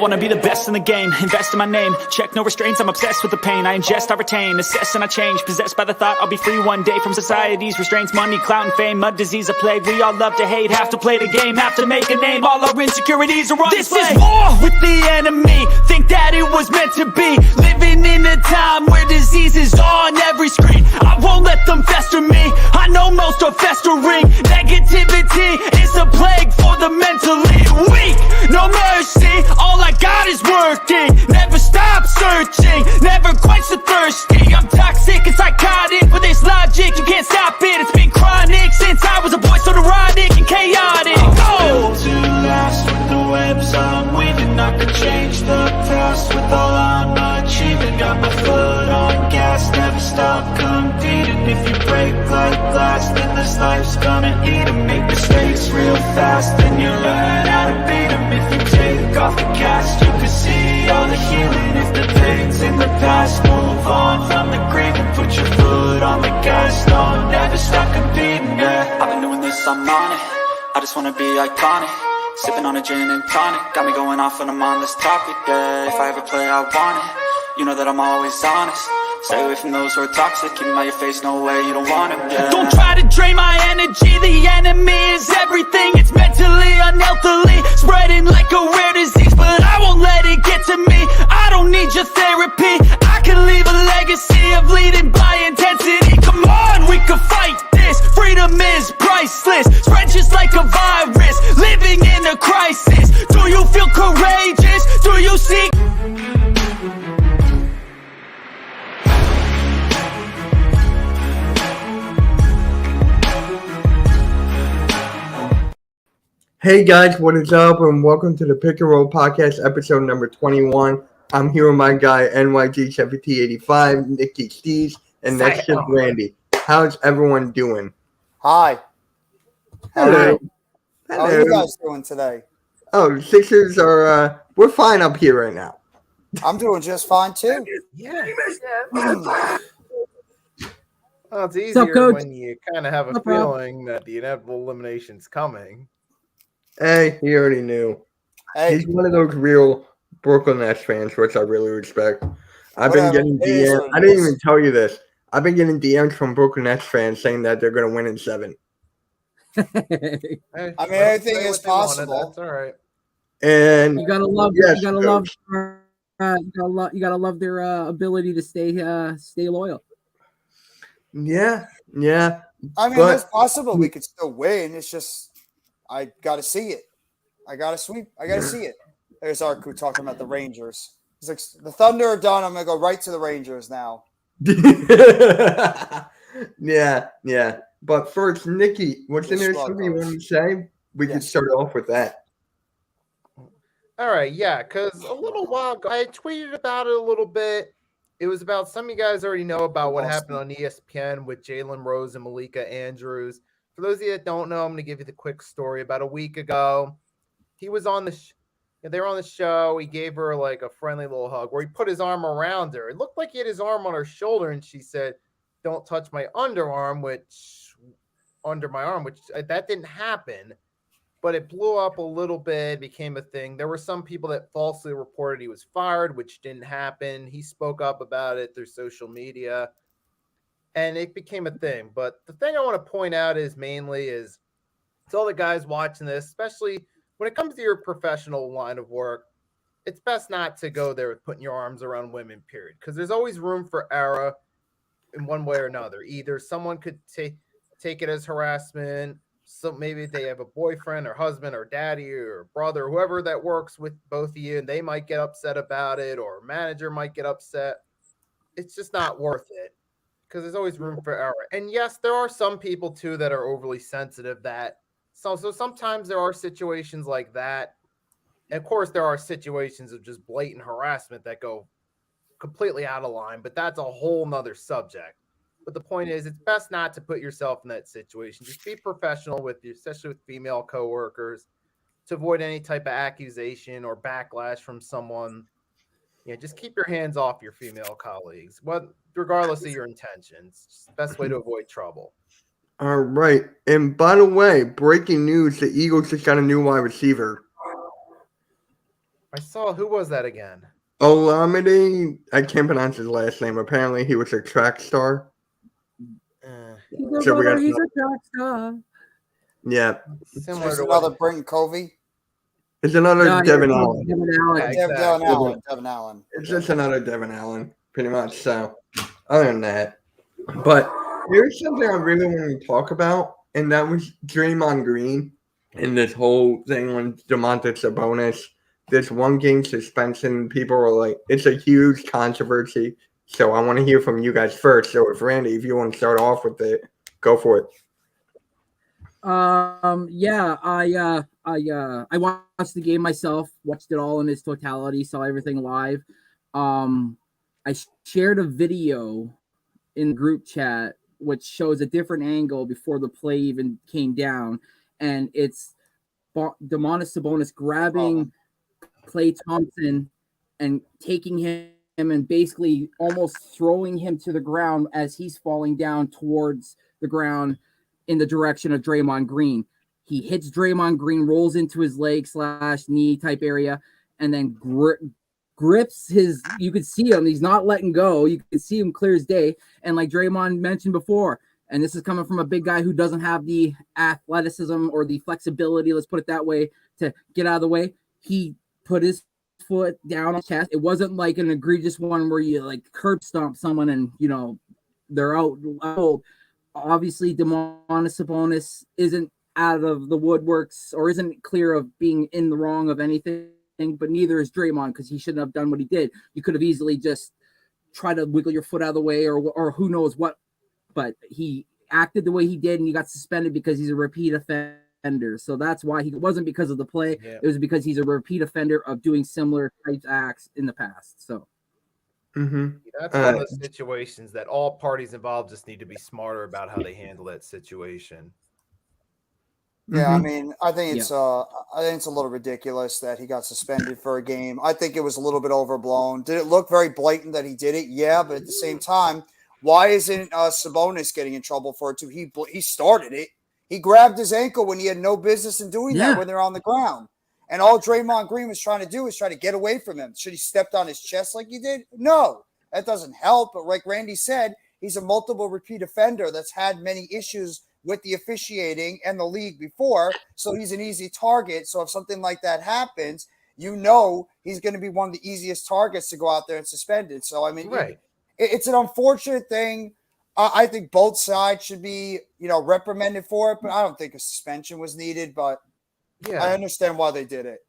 wanna be the best in the game, invest in my name, check no restraints, I'm obsessed with the pain. I ingest, I retain, assess and I change, possessed by the thought I'll be free one day from society's restraints. Money, clout and fame, mud, disease, a plague. We all love to hate, have to play the game, have to make a name. All our insecurities are on display. This is war with the enemy, think that it was meant to be. Living in a time where disease is on every screen. I won't let them fester me, I know most are festering. Negativity is a plague for the mentally weak. No mercy, all I got is working. Never stop searching, never quench the thirsty. I'm toxic and psychotic, with this logic you can't stop it. It's been chronic since I was a boy, so neurotic and chaotic. Built to last with the webs I'm weaving. I could change the past with all I'm achieving. Got my foot on gas, never stop competing. If you break like glass, then this life's gonna eat 'em. Make mistakes real fast, then you learn how to beat 'em. If you take off the cast, you can see all the healing. If the pain's in the past, move on from the grave and put your foot on the gas. No, never stop competing, yeah. I've been doing this, I'm on it. I just wanna be iconic. Sipping on a gin and tonic, got me going off when I'm on this topic, yeah. If I ever play, I want it. You know that I'm always honest. Stay away from those who are toxic. Keep them out your face, no way, you don't want them, yeah. Don't try to drain my energy. The enemy is everything. It's mentally, unhealthily, spreading like a rare disease. But I won't let it get to me. I don't need your therapy. I can leave a legacy of leading by intensity. Come on, we can fight this. Freedom is priceless. Spread just like a virus. Living in a crisis. Do you feel courageous? Do you seek? Hey guys, what is up? And welcome to the Pick and Roll Podcast, episode number 21. I'm here with my guy, NYG7085, Nikki Stees, and next to Randy. How's everyone doing? Hi. Hello. How are you guys doing today? Oh, Sixers are, we're fine up here right now. I'm doing just fine too. Yeah. Well, it's easier when you kind of have a feeling that the inevitable elimination's coming. Hey, he already knew. Hey, He's one of those real Brooklyn Nets fans, which I really respect. I've been getting DMs. I didn't even tell you this. I've been getting DMs from Brooklyn Nets fans saying that they're going to win in 7. I mean, anything is possible. That's all right. And you gotta love, yes, you gotta love their ability to stay loyal. Yeah. I mean, it's possible we could still win. It's just I got to see it. I got to sweep. I got to see it. There's Arku talking about the Rangers. He's like, the Thunder are done. I'm going to go right to the Rangers now. Yeah. But first, Nikki, what's in there something you want to say? We can start off with that. All right, yeah, because a little while ago, I tweeted about it a little bit. It was about some of you guys already know about what happened on ESPN with Jalen Rose and Malika Andrews. For those of you that don't know, I'm going to give you the quick story. About a week ago, he was on they were on the show. He gave her like a friendly little hug where he put his arm around her. It looked like he had his arm on her shoulder, and she said, "Don't touch my underarm," under my arm, which that didn't happen, but it blew up a little bit, became a thing. There were some people that falsely reported he was fired, which didn't happen. He spoke up about it through social media, and it became a thing. But the thing I want to point out is to all the guys watching this, especially when it comes to your professional line of work, it's best not to go there with putting your arms around women, period, because there's always room for error in one way or another. Either someone could take it as harassment, so maybe they have a boyfriend or husband or daddy or brother, whoever that works with both of you, and they might get upset about it, or a manager might get upset. It's just not worth it because there's always room for error. And yes, there are some people too that are overly sensitive so sometimes there are situations like that. And of course, there are situations of just blatant harassment that go completely out of line, but that's a whole nother subject. But the point is, it's best not to put yourself in that situation. Just be professional especially with female coworkers, to avoid any type of accusation or backlash from someone. Just keep your hands off your female colleagues, regardless of your intentions. It's the best way to avoid trouble. All right. And by the way, breaking news, the Eagles just got a new wide receiver. I saw who was that again? Olamide, I can't pronounce his last name. Apparently, he was a track star. He's a So we brother, got he's a track star. Yeah, Similar There's to another what? Brenton Covey. it's another No, Devin yeah, Allen. Devin Allen. Yeah, Devin exactly. Allen. Devin Allen. It's just another Devin Allen, pretty much. So, other than that, but here's something I really want to talk about, and that was Draymond Green and this whole thing on DeMontis Sabonis. This one game suspension, people are like, it's a huge controversy. So I want to hear from you guys first. So if Randy, if you want to start off with it, go for it. Yeah, I watched the game myself, watched it all in its totality, saw everything live. I shared a video in the group chat which shows a different angle before the play even came down, and it's Domantas Sabonis grabbing Klay Thompson and taking him and basically almost throwing him to the ground as he's falling down towards the ground in the direction of Draymond Green. He hits Draymond Green, rolls into his leg / knee type area, and then grips his, you could see him, he's not letting go. You can see him clear as day. And like Draymond mentioned before, and this is coming from a big guy who doesn't have the athleticism or the flexibility, let's put it that way, to get out of the way. He put his foot down on his chest. It wasn't like an egregious one where you like curb stomp someone and, you know, they're out. Obviously, Domantas Sabonis isn't out of the woodworks or isn't clear of being in the wrong of anything, but neither is Draymond, because he shouldn't have done what he did. You could have easily just tried to wiggle your foot out of the way or who knows what, but he acted the way he did and he got suspended because he's a repeat offender. So that's why it wasn't because of the play. Yeah. It was because he's a repeat offender of doing similar types acts in the past. So that's one of those situations that all parties involved just need to be smarter about how they handle that situation. Yeah, I mean, I think it's a little ridiculous that he got suspended for a game. I think it was a little bit overblown. Did it look very blatant that he did it? Yeah, but at the same time, why isn't Sabonis getting in trouble for it too? He started it. He grabbed his ankle when he had no business in doing that when they're on the ground. And all Draymond Green was trying to do was try to get away from him. Should he stepped on his chest like he did? No, that doesn't help. But like Randy said, he's a multiple repeat offender that's had many issues with the officiating and the league before. So he's an easy target. So if something like that happens, you know he's going to be one of the easiest targets to go out there and suspended. So, I mean, it's an unfortunate thing. I think both sides should be, reprimanded for it, but I don't think a suspension was needed. But I understand why they did it.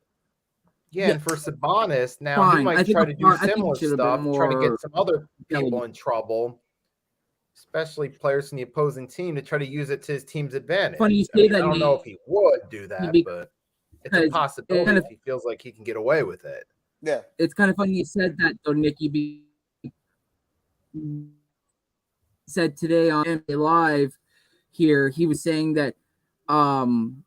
Yeah, and for Sabonis, now he might try to do similar stuff, try to get some other people in trouble, especially players from the opposing team, to try to use it to his team's advantage. Funny you say that. I don't know if he would do that, but it's a possibility if he feels like he can get away with it. Yeah. It's kind of funny you said that, though, Nikki. Said today on NBA Live here, he was saying that Domantas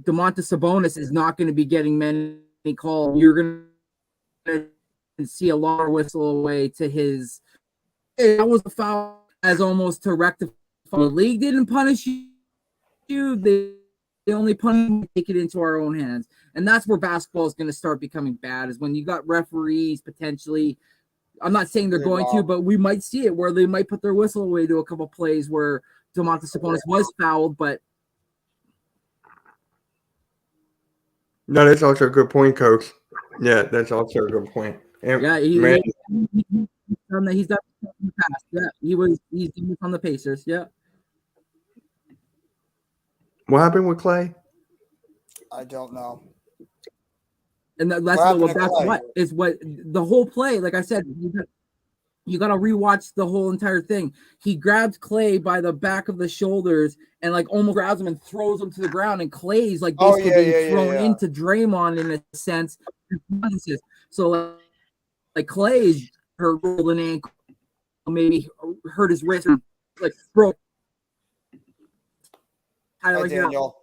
Sabonis is not going to be getting many calls. You're going to see a long whistle away to his. That was a foul as almost to rectify. The league didn't punish you. They only punish, take it into our own hands. And that's where basketball is going to start becoming bad, is when you got referees potentially. I'm not saying they're going to, but we might see it where they might put their whistle away to a couple plays where Domantas Sabonis was fouled, but. No, that's also a good point, Coach. Yeah, that's also a good point. And he's done that. He's done it in the past. Yeah, he's done this on the Pacers. Yeah. What happened with Klay? I don't know. And that's what the whole play. Like I said, you got to rewatch the whole entire thing. He grabs Klay by the back of the shoulders and like almost grabs him and throws him to the ground. And Klay's like basically being thrown into Draymond in a sense. So like Klay is hurt an ankle, maybe hurt his wrist, like broke. Hi, Daniel.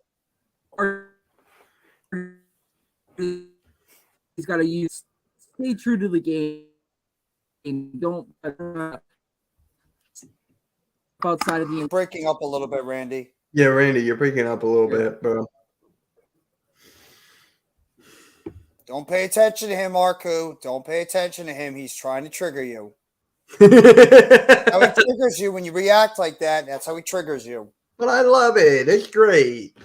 He's got to stay true to the game. Don't outside of the. You're breaking up a little bit, Randy. Yeah, Randy, you're breaking up a little bit, bro. Don't pay attention to him, Arku. Don't pay attention to him. He's trying to trigger you. How he triggers you when you react like that. That's how he triggers you. But I love it. It's great.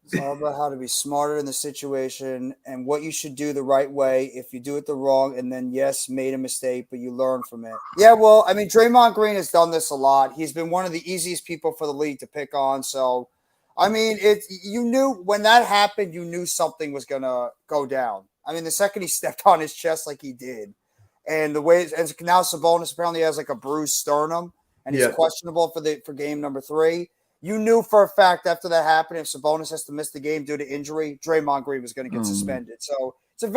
It's all about how to be smarter in the situation and what you should do the right way. If you do it the wrong, and then yes, made a mistake, but you learn from it. Yeah, well, I mean, Draymond Green has done this a lot. He's been one of the easiest people for the league to pick on. So, I mean, you knew when that happened, you knew something was gonna go down. I mean, the second he stepped on his chest like he did, and the way and now Sabonis apparently has like a bruised sternum, and he's questionable for game number 3. You knew for a fact after that happened, if Sabonis has to miss the game due to injury, Draymond Green was going to get suspended. So it's a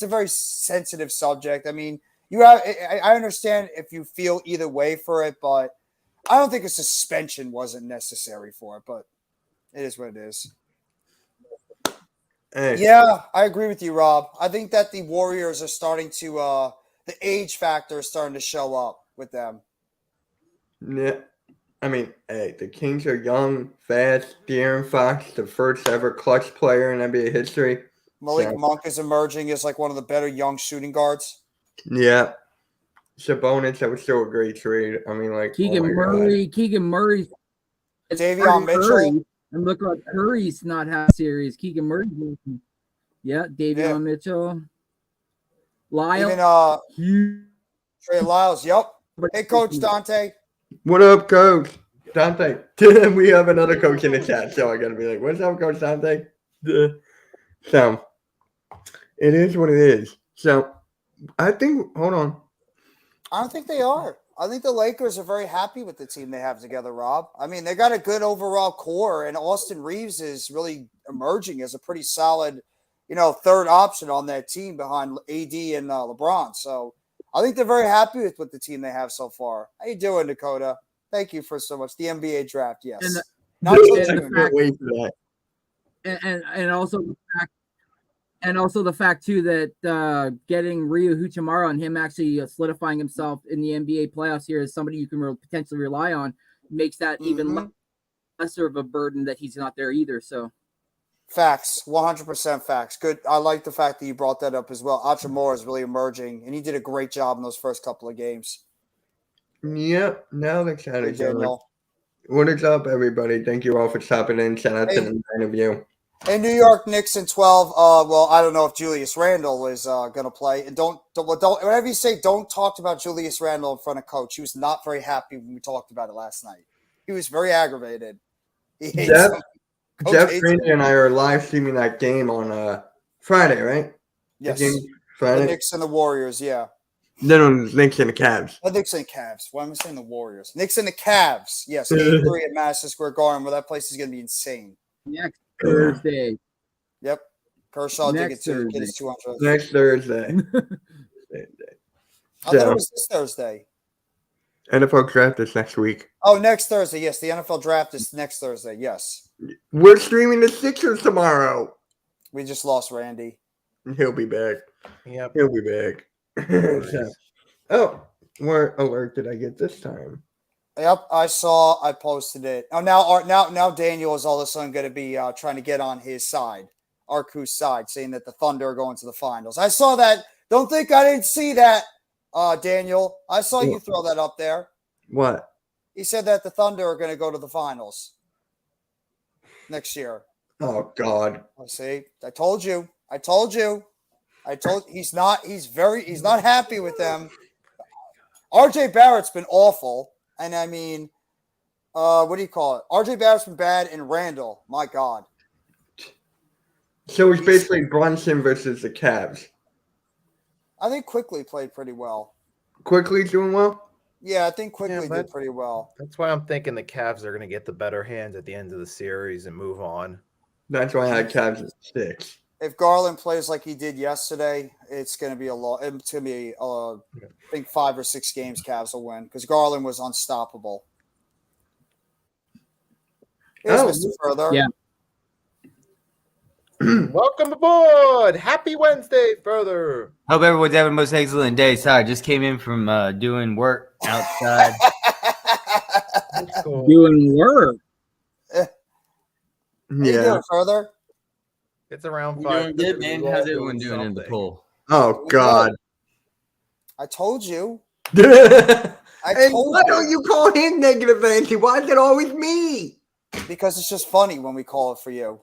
very sensitive subject. I mean, I understand if you feel either way for it, but I don't think a suspension wasn't necessary for it. But it is what it is. Hey. Yeah, I agree with you, Rob. I think that the Warriors are starting to the age factor is starting to show up with them. Yeah. I mean, hey, the Kings are young, fast. De'Aaron Fox, the first ever clutch player in NBA history. Malik Monk is emerging as like one of the better young shooting guards. Yeah. Sabonis, that was still a great trade. I mean, like Keegan Murray. Davion Mitchell. Curry. And look like Curry's not half series. Keegan Murray. Yeah, Davion Mitchell. Lyle. Even Trey Lyles. Yep. Hey, Coach Dante. What up, Coach? Dante. We have another coach in the chat, so I gotta be like, what's up, Coach Dante? So it is what it is. So I think hold on. I don't think they are. I think the Lakers are very happy with the team they have together, Rob. I mean, they got a good overall core, and Austin Reeves is really emerging as a pretty solid, third option on that team behind AD and LeBron. So I think they're very happy with what the team they have so far. How you doing, Dakota? Thank you for so much. The NBA draft, yes. And also the fact too that getting Ryu Hachimura and him actually solidifying himself in the NBA playoffs here as somebody you can potentially rely on makes that even lesser of a burden that he's not there either. So. Facts, 100% facts. Good. I like the fact that you brought that up as well. Hachimura is really emerging, and he did a great job in those first couple of games. Yep. Now they're kind of done. What is up, everybody? Thank you all for stopping in. Shout out to the 9 of you. Hey, New York Knicks in 12. Well, I don't know if Julius Randle is going to play. And don't whatever you say, don't talk about Julius Randle in front of Coach. He was not very happy when we talked about it last night. He was very aggravated. He hates him. Jeff Green and I are live streaming that game on Friday, right? Yes. Friday. The Knicks and the Warriors, yeah. No, Knicks and the Cavs. The Knicks and Cavs. Why am I saying the Warriors? Knicks and the Cavs. Yes, Game 3 at Madison Square Garden, where that place is going to be insane. Next Thursday. Yep. Kershaw did get his 200. Next Thursday. I thought it was this Thursday. NFL draft is next week. Oh, next Thursday. Yes, the NFL draft is next Thursday. Yes. We're streaming the Sixers tomorrow. We just lost Randy. He'll be back. Yep. He'll be back. Oh, what alert did I get this time? Yep, I saw. I posted it. Oh, now Daniel is all of a sudden going to be trying to get on his side, Arku's side, saying that the Thunder are going to the finals. I saw that. Don't think I didn't see that, Daniel. I saw you throw that up there. What? He said that the Thunder are going to go to the finals next year. Oh God! See, I told you. He's not happy with them. RJ Barrett's been awful. And I mean, what do you call it? RJ Barrett's been bad, and Randall, my God. So it's basically Brunson versus the Cavs. I think Quickly played pretty well. Quickly doing well? Yeah, I think Quickly did pretty well. That's why I'm thinking the Cavs are going to get the better hands at the end of the series and move on. That's why I had Cavs at 6. If Garland plays like he did yesterday, it's going to be it's going to be, I think 5 or 6 games Cavs will win because Garland was unstoppable. Here's Mr. Further. Yeah. Welcome aboard. Happy Wednesday, Further. Hope everyone's having the most excellent day. Sorry, just came in from doing work outside. Doing work. How you doing, Further? It's around You 5. doing good, man? How's everyone doing in the something. poll? Oh God. I told you. And told why you. don't you call him negative Nancy? Why is it always me? Because it's just funny when we call it for you.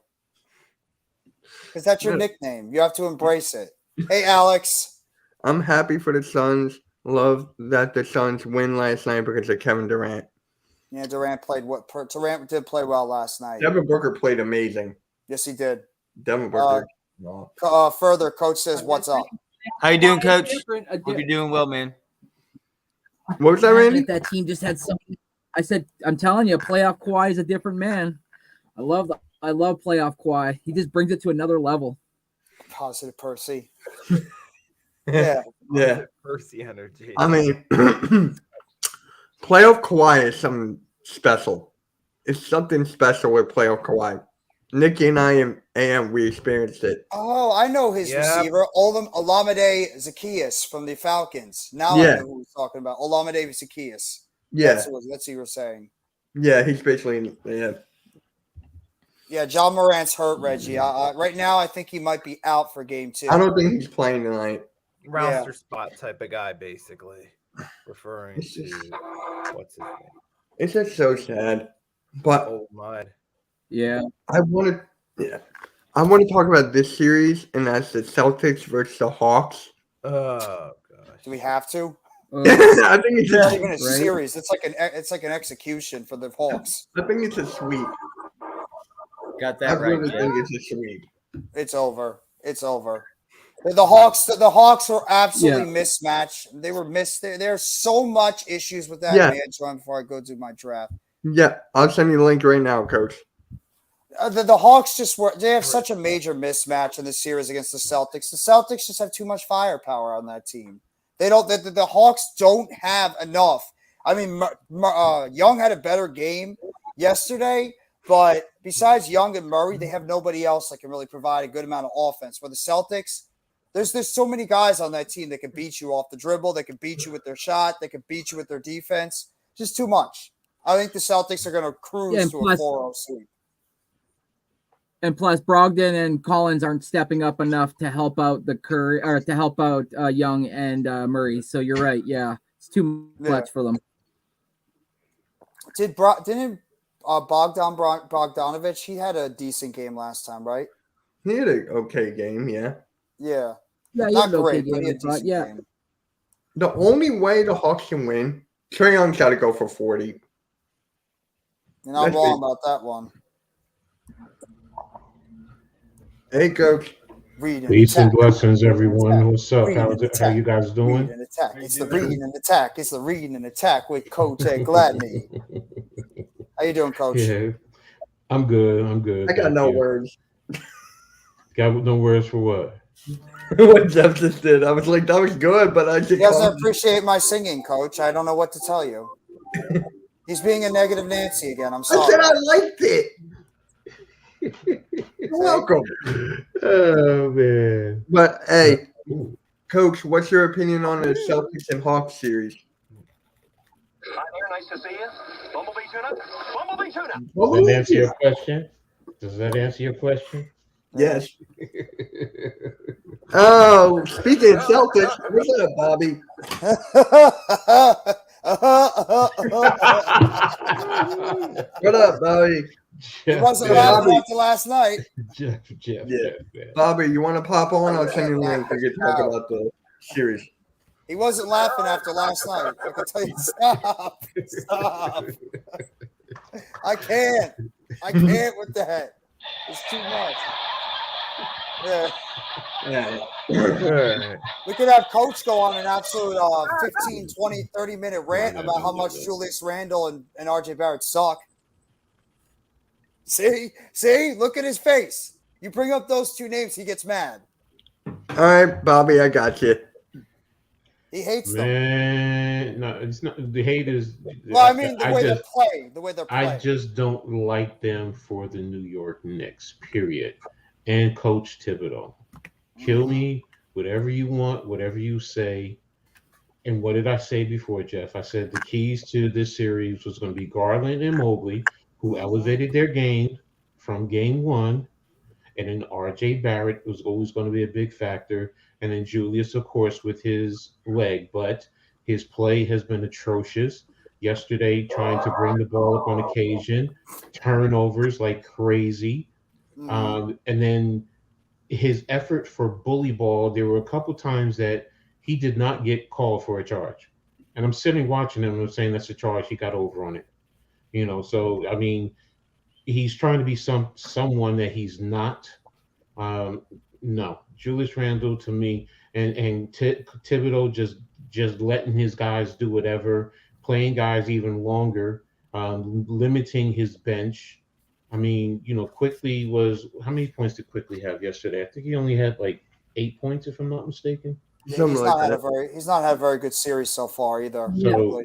Because that's your nickname. You have to embrace it. Hey, Alex. I'm happy for the Suns. Love that the Suns win last night because of Kevin Durant. Yeah, Durant did play well last night. Devin Booker played amazing. Yes, he did. Devin Booker. Further, coach says, "What's up?" How you doing, Coach? Different, Hope you're doing well, man. What was that, Randy? If that team just had something. I said, I'm telling you, playoff Kawhi is a different man. I love playoff Kawhi. He just brings it to another level. Positive Percy. Yeah. Yeah. Percy energy. I mean, playoff Kawhi is something special. It's something special with playoff Kawhi. Nikki and I and AM, we experienced it. Oh, I know his receiver, Olamide Zacchaeus from the Falcons. Now I know who he's talking about. Olamide Zacchaeus. Yeah. That's what you were saying. Yeah, he's basically, Yeah, John Morant's hurt, Reggie. Right now, I think he might be out for game 2. I don't think he's playing tonight. Roster spot type of guy, basically. Referring to what's his name? It's just so sad. But Old Mud. Yeah. I want to talk about this series, and that's the Celtics versus the Hawks. Oh gosh. Do we have to? I think it's not even a series. It's like an execution for the Hawks. I think it's a sweep. Got that right. I really think it's a sweep. It's over. It's over. The Hawks were absolutely mismatched. They were missed. There's so much issues with that man. Before I go do my draft. Yeah, I'll send you the link right now, Coach. The Hawks they have such a major mismatch in this series against the Celtics. The Celtics just have too much firepower on that team. They don't. The Hawks don't have enough. I mean, Young had a better game yesterday, but besides Young and Murray, they have nobody else that can really provide a good amount of offense. Where the Celtics, there's so many guys on that team that can beat you off the dribble. They can beat you with their shot. They can beat you with their defense. Just too much. I think the Celtics are going to cruise to a 4-0 sweep. And plus, Brogdon and Collins aren't stepping up enough to help out Young and Murray. So you're right. Yeah, it's too much for them. Didn't Bogdanovich? He had a decent game last time, right? He had an okay game. Yeah. Yeah. Not great, but he had a decent game. The only way the Hawks can win, Trae Young's got to go for 40. You're not wrong about that one. Hey, Coach. Peace and blessings, everyone. What's up? How you guys doing? Read and attack. It's the reading and attack. It's the reading and attack with Coach Ed Gladney. How you doing, Coach? Yeah, I'm good. I got no words. Got no words for what? What Jeff just did. I was like, that was good, but I just. He doesn't appreciate my singing, Coach. I don't know what to tell you. He's being a negative Nancy again. I'm sorry. I said I liked it. You're welcome. Oh man. But hey, Coach, what's your opinion on the Celtics and Hawks series? Hi there, nice to see you. Bumblebee tuna. Bumblebee tuna. Does that answer your question? Does that answer your question? Yes. Oh, speaking of Celtics, what's up, Bobby? What up, Bobby? He wasn't laughing after last night. Jeff. Yeah. Bobby, you want to pop on? I'll send you a link. We can talk about the series. He wasn't laughing after last night. I can tell you, stop. I can't with that. It's too much. Yeah. We could have Coach go on an absolute 15, 20, 30-minute rant about how much Julius Randle and RJ Barrett suck. See, look at his face. You bring up those two names, he gets mad. All right, Bobby, I got you. He hates them. Man, no, it's not. The hate is. Well, I mean, the way they play. I just don't like them for the New York Knicks, period. And Coach Thibodeau. Kill me, whatever you want, whatever you say. And what did I say before, Jeff? I said the keys to this series was going to be Garland and Mobley, who elevated their game from game one. And then R.J. Barrett was always going to be a big factor. And then Julius, of course, with his leg. But his play has been atrocious. Yesterday, trying to bring the ball up on occasion, turnovers like crazy. And then his effort for bully ball, there were a couple times that he did not get called for a charge. And I'm sitting watching him and I'm saying that's a charge. He got over on it. You know, so, I mean, he's trying to be someone that he's not. No, Julius Randle to me, and Thibodeau just letting his guys do whatever, playing guys even longer, limiting his bench. I mean, you know, Quickly was, how many points did Quickly have yesterday? I think he only had like 8 points, if I'm not mistaken. Yeah, he's not had a very good series so far either. So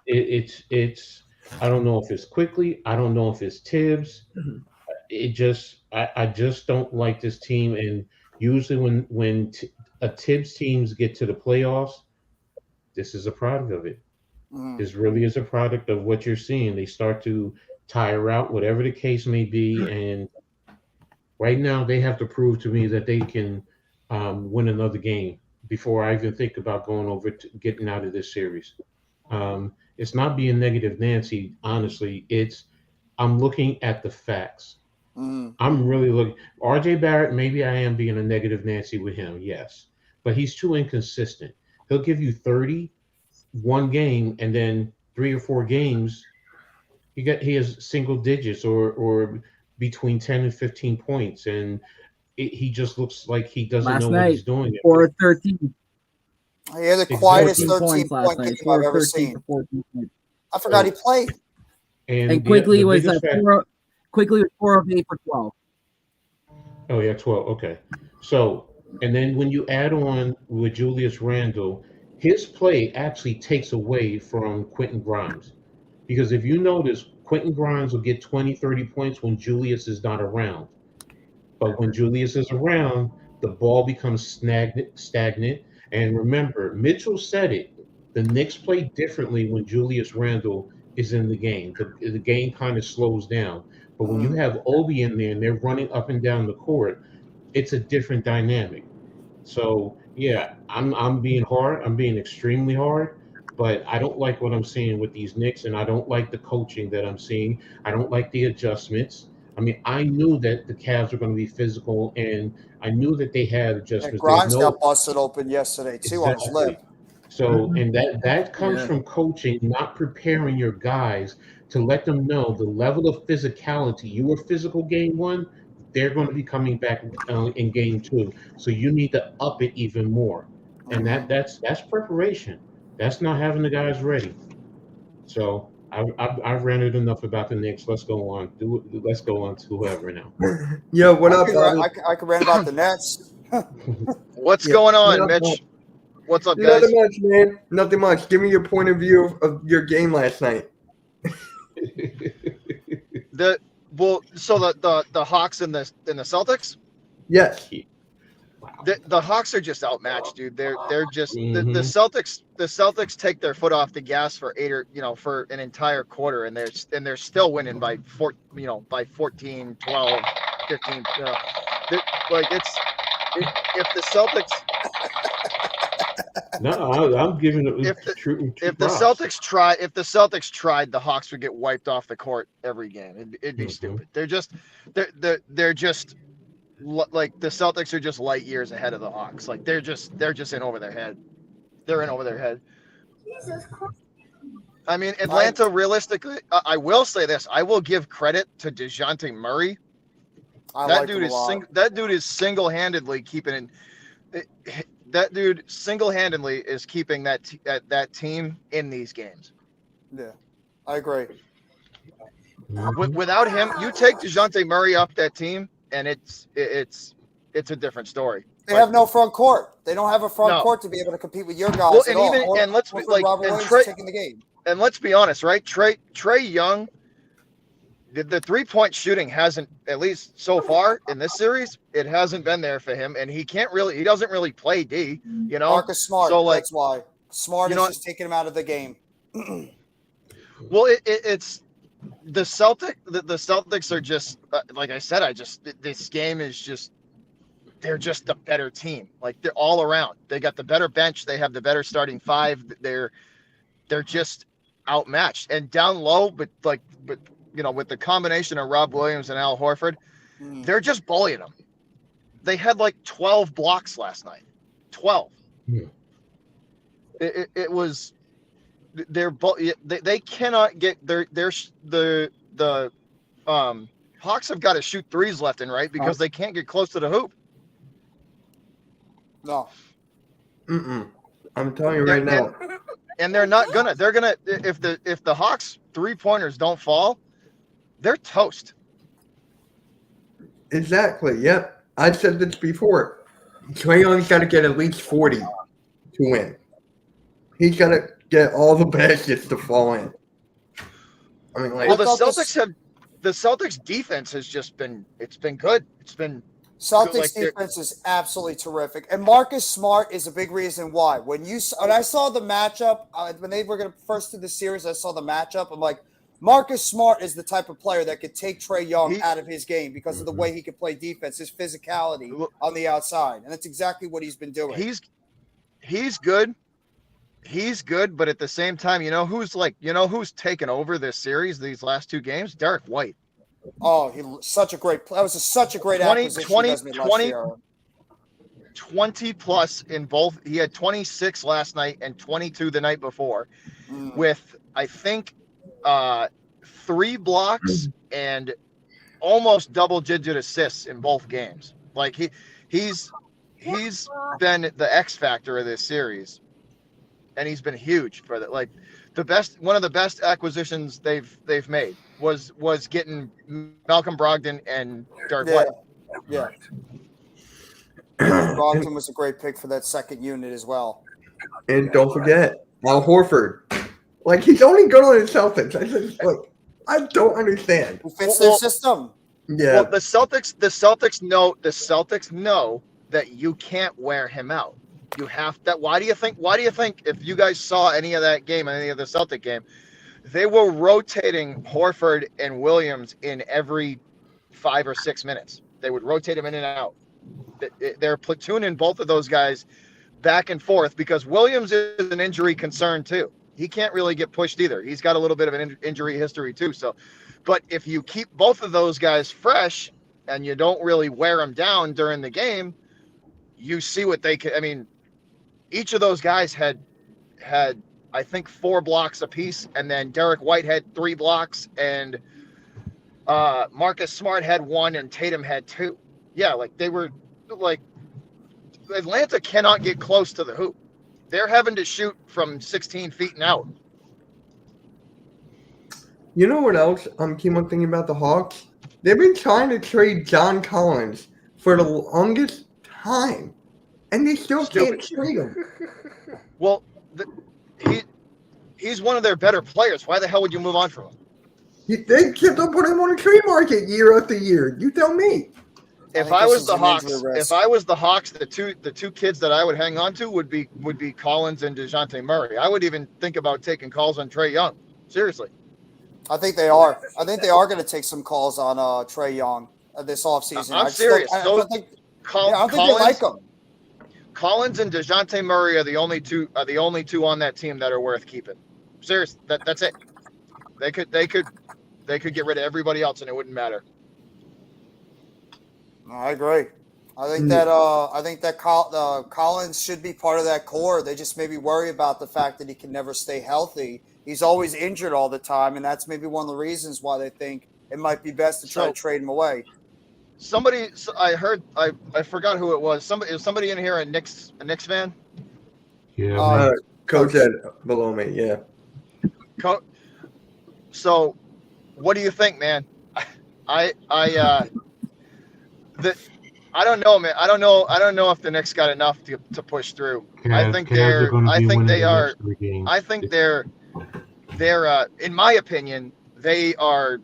it's I don't know if it's Quickly, I don't know if it's Tibbs. It just I just don't like this team. And usually when a Tibbs teams get to the playoffs, this is a product of it. This really is a product of what you're seeing. They start to tire out, whatever the case may be, and right now they have to prove to me that they can win another game before I even think about going over to getting out of this series. It's not being negative Nancy, honestly. I'm looking at the facts. I'm really looking. RJ Barrett, maybe I am being a negative Nancy with him, yes. But he's too inconsistent. He'll give you 30 one game, and then 3 or 4 games, he has single digits or between 10 and 15 points, and he just looks like he doesn't know what he's doing. 4 13. He had the quietest 13-point game I've ever seen. I forgot he played. And Quickly was 4 of 8 for 12. Oh yeah, 12. Okay. So, and then when you add on with Julius Randle, his play actually takes away from Quentin Grimes. Because if you notice, Quentin Grimes will get 20, 30 points when Julius is not around. But when Julius is around, the ball becomes stagnant. And remember, Mitchell said it. The Knicks play differently when Julius Randle is in the game. The game kind of slows down. But when you have Obi in there and they're running up and down the court, it's a different dynamic. So, yeah, I'm being hard. I'm being extremely hard. But I don't like what I'm seeing with these Knicks, and I don't like the coaching that I'm seeing. I don't like the adjustments. I mean, I knew that the Cavs were going to be physical, and I knew that they had adjustments. And Grimes got busted open yesterday, too, on his lip. So, and that comes from coaching, not preparing your guys to let them know the level of physicality. You were physical game 1, they're going to be coming back in game 2. So you need to up it even more. And that's preparation. That's not having the guys ready. So I've ranted enough about the Knicks. Let's go on. Let's go on to whoever now. Yeah, what up? I could rant about the Nets. What's going on, Mitch? What's up, guys? Nothing much, man. Nothing much. Give me your point of view of your game last night. The Hawks and the Celtics? Yes. The Hawks are just outmatched, dude. They're just the Celtics take their foot off the gas for for an entire quarter, and they're still winning by 14, 12, 15. If the Celtics. No, I'm giving it. If the Celtics tried, the Hawks would get wiped off the court every game. It'd be stupid. They're just like the Celtics are just light years ahead of the Hawks. Like they're just in over their head. They're in over their head. Jesus Christ. I mean, Atlanta. Realistically, I will say this: I will give credit to DeJounte Murray. That dude is single-handedly keeping. That dude single-handedly is keeping that team in these games. Yeah, I agree. Without him, you take DeJounte Murray off that team, and it's a different story. They have no front court. They don't have a front court to be able to compete with your guys. Well, let's be like, taking the game. And let's be honest, right? Trae Young, the 3-point shooting hasn't, at least so far in this series, it hasn't been there for him, and he doesn't really play D. Marcus Smart. So that's why Smart is just taking him out of the game. Well, it's the Celtics are just like I said. This game is just they're just the better team. Like they're all around. They got the better bench. They have the better starting five. They're just outmatched and down low. But with the combination of Rob Williams and Al Horford, they're just bullying them. They had like 12 blocks last night. 12. Yeah. It was. They cannot get the Hawks have got to shoot threes left and right because they can't get close to the hoop. No. I'm telling you right now. And they're gonna if the Hawks 3-pointers don't fall, they're toast. Exactly. Yep. I said this before. Trae Young's got to get at least 40 to win. He's got to get all the baskets to fall in. I mean, like, well, the Celtics defense has just been good. It's been Celtics defense is absolutely terrific, and Marcus Smart is a big reason why. When I saw the matchup when they were going to first do the series, I saw the matchup. I'm like, Marcus Smart is the type of player that could take Trae Young out of his game because of the way he can play defense, his physicality on the outside, and that's exactly what he's been doing. He's good. He's good, but at the same time, who's taken over this series, these last two games? Derek White. Oh, such a great acquisition. 20 plus in both. He had 26 last night and 22 the night before, with I think 3 blocks and almost double-digit assists in both games. Like he's been the X factor of this series. And he's been huge for that. Like one of the best acquisitions they've made was getting Malcolm Brogdon and Derek White. Yeah. Brogdon was a great pick for that second unit as well. And don't forget Al Horford. Like he's only good on the Celtics. I don't understand. Who fits their system? Yeah. Well, the Celtics know that you can't wear him out. You have that. Why do you think if you guys saw any of that game, any of the Celtic game, they were rotating Horford and Williams in every 5 or 6 minutes. They would rotate them in and out. They're platooning both of those guys back and forth because Williams is an injury concern too. He can't really get pushed either. He's got a little bit of an injury history too. So, but if you keep both of those guys fresh and you don't really wear them down during the game, you see what they can. I mean, each of those guys had I think 4 blocks apiece, and then Derek White had 3 blocks, and Marcus Smart had 1, and Tatum had 2. Yeah, they were Atlanta cannot get close to the hoop. They're having to shoot from 16 feet and out. You know what else keep on thinking about the Hawks? They've been trying to trade John Collins for the longest time. And they still can't trade him. Well, he's one of their better players. Why the hell would you move on from him? They kept on putting him on a trade market year after year. You tell me. If I was the Hawks, the two kids that I would hang on to would be Collins and DeJounte Murray. I would even think about taking calls on Trae Young. Seriously. I think they are. I think they are going to take some calls on Trae Young this offseason. I'm serious. I don't think they like him. Collins and DeJounte Murray are the only two on that team that are worth keeping. Serious, that's it. They could get rid of everybody else and it wouldn't matter. I agree. I think that Collins should be part of that core. They just maybe worry about the fact that he can never stay healthy. He's always injured all the time, and that's maybe one of the reasons why they think it might be best to try to trade him away. Somebody, I heard, I forgot who it was. Somebody in here a Knicks fan? Yeah. Coach Ed below me, yeah. So, what do you think, man? I don't know, man. I don't know if the Knicks got enough to push through. I think they're in my opinion, they are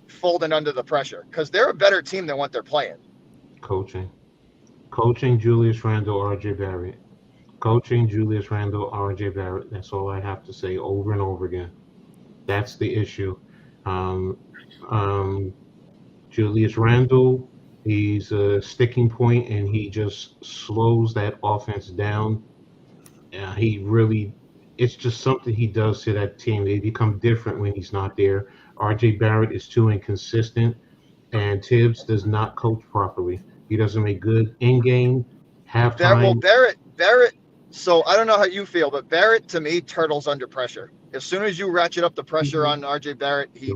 folding under the pressure because they're a better team than what they're playing. Coaching Julius Randle, RJ Barrett. Coaching Julius Randle, RJ Barrett. That's all I have to say over and over again. That's the issue. Um, Julius Randle, he's a sticking point, and he just slows that offense down. He really, it's just something he does to that team. They become different when he's not there. RJ Barrett is too inconsistent, and Tibbs does not coach properly. He doesn't make good in-game, halftime. Barrett. So I don't know how you feel, but Barrett to me turtles under pressure. As soon as you ratchet up the pressure on RJ Barrett, he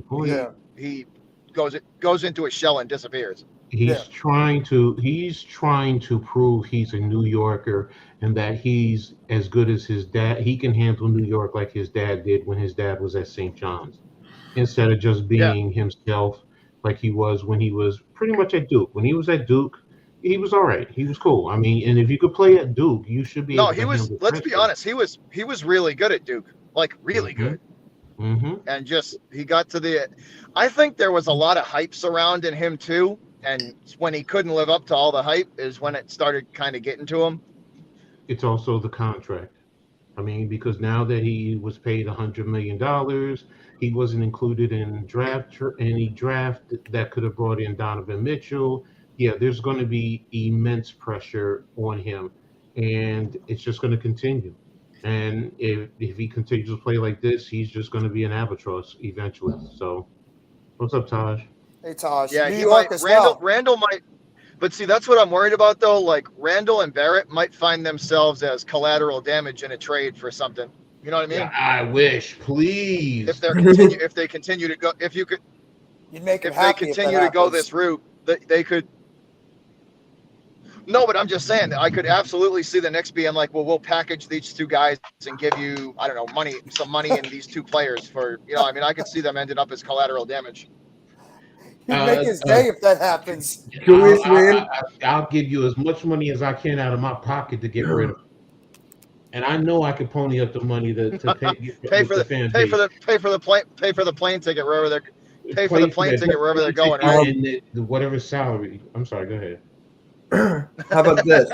goes into a shell and disappears. He's trying to prove he's a New Yorker and that he's as good as his dad. He can handle New York like his dad did when his dad was at St. John's, instead of just being himself like he was when he was pretty much at Duke. When he was at Duke, he was all right. He was cool. I mean, and if you could play at Duke, you should be. No, he was. Let's be honest. He was really good at Duke, like really good. And just he got to the. I think there was a lot of hype surrounding him too. And when he couldn't live up to all the hype is when it started kind of getting to him. It's also the contract. I mean, because now that he was paid $100 million, he wasn't included in any draft that could have brought in Donovan Mitchell. Yeah, there's going to be immense pressure on him, and it's just going to continue. And if he continues to play like this, he's just going to be an albatross eventually. So, what's up, Taj? Hey, Taj. Yeah, New York as well. Randall might, but see, that's what I'm worried about, though. Like, Randall and Barrett might find themselves as collateral damage in a trade for something. You know what I mean? Yeah, I wish, please. If they continue to go, if they continue to go this route, they could. No, but I'm just saying that I could absolutely see the Knicks being like, well, we'll package these two guys and give you, I don't know, some money in these two players for, I mean, I could see them ending up as collateral damage. You'd make his day if that happens. I'll give you as much money as I can out of my pocket to get rid of him. And I know I can pony up the money to pay for the plane ticket wherever they're going. Right? Whatever salary. I'm sorry. Go ahead. How about this?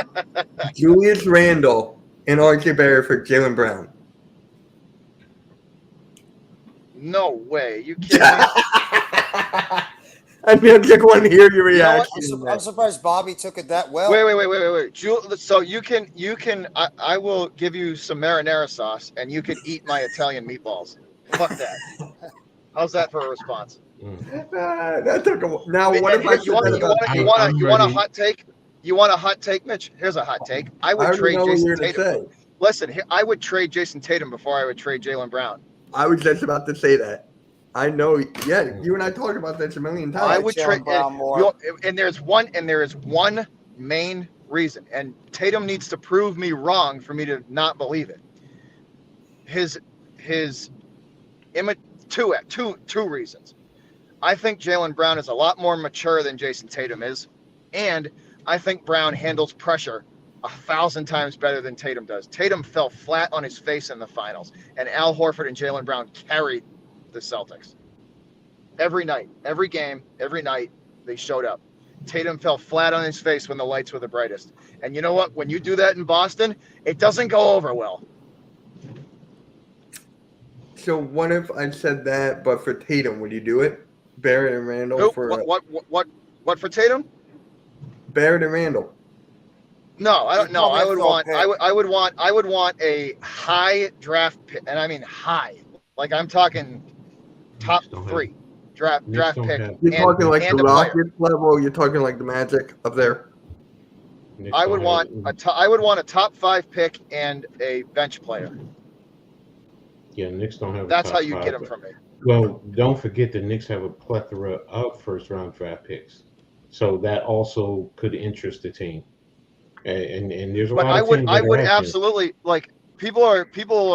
Julius Randle and RJ Barrett for Jaylen Brown. No way. You kidding me? I mean, I just want to hear your reaction. I'm surprised Bobby took it that well. Wait. So you can. I will give you some marinara sauce, and you can eat my Italian meatballs. Fuck that. How's that for a response? That took a. Now, what if I you want a hot take? You want a hot take, Mitch? Here's a hot take. I would trade Jason Tatum. Listen, I would trade Jason Tatum before I would trade Jaylen Brown. I was just about to say that. I know. Yeah, you and I talked about this a million times. I would trade Brown more. And there is one main reason, and Tatum needs to prove me wrong for me to not believe it. Two reasons. I think Jaylen Brown is a lot more mature than Jason Tatum is, and I think Brown handles pressure 1,000 times better than Tatum does. Tatum fell flat on his face in the finals, and Al Horford and Jaylen Brown carried the Celtics. Every night, every game, every night, they showed up. Tatum fell flat on his face when the lights were the brightest. And you know what? When you do that in Boston, it doesn't go over well. So what if I said that, but for Tatum, would you do it? Barrett and Randall for what for Tatum? Barrett and Randall. No, I don't know. I would want a high draft pick, and I mean high. Like I'm talking top 3 draft pick. You're talking like the Rockets level. You're talking like the Magic up there. I would want a top 5 pick and a bench player. Yeah, Knicks don't have. That's how you get them from me. Well, don't forget the Knicks have a plethora of first-round draft picks, so that also could interest the team. And there's a lot of teams. But I would absolutely like. People are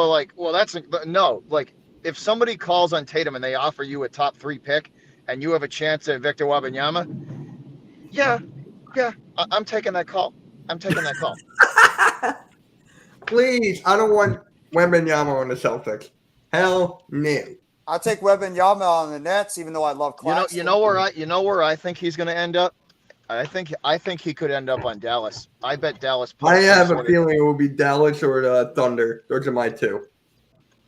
like, well, that's no. Like, if somebody calls on Tatum and they offer you a top 3 pick, and you have a chance at Victor Wembanyama, yeah, I'm taking that call. Please, I don't want Wembanyama on the Celtics. Hell no. I'll take Wembanyama on the Nets, even though I love Claxton. You know where I think he's going to end up. I think he could end up on Dallas. I bet Dallas. I have a feeling it will be Dallas or the Thunder. Those are my 2.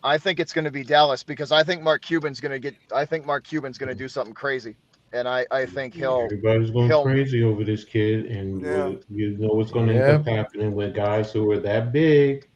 I think it's going to be Dallas because I think Mark Cuban's going to do something crazy, and I think Everybody's going crazy over this kid, and you know what's going to end up happening with guys who are that big.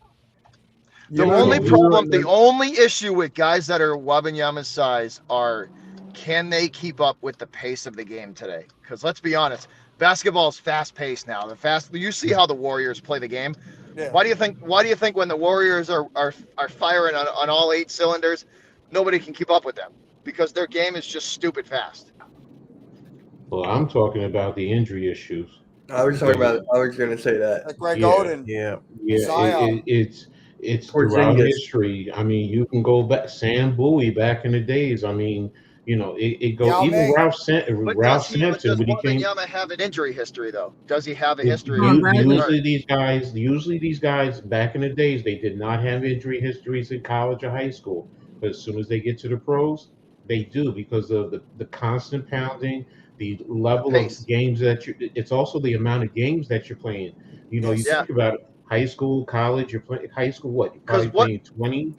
The only issue with guys that are Wembanyama's size are, can they keep up with the pace of the game today? Because let's be honest, basketball is fast paced now. You see how the Warriors play the game. Yeah. Why do you think when the Warriors are firing on all 8 cylinders, nobody can keep up with them? Because their game is just stupid fast. Well, I'm talking about the injury issues. I was going to say that. Like Greg Oden. Yeah. It's Porzingis. throughout history. I mean, you can go back. Sam Bowie back in the days. I mean, you know, it goes. Yao Even Ming. Ralph But Sampson does when he came. Wembanyama have an injury history though? Does he have a history? Usually these guys back in the days, they did not have injury histories in college or high school. But as soon as they get to the pros, they do because of the constant pounding, the level of games that it's also the amount of games that you're playing. You know, you think about it, high school, college, you're playing high school, what? You're probably playing 20.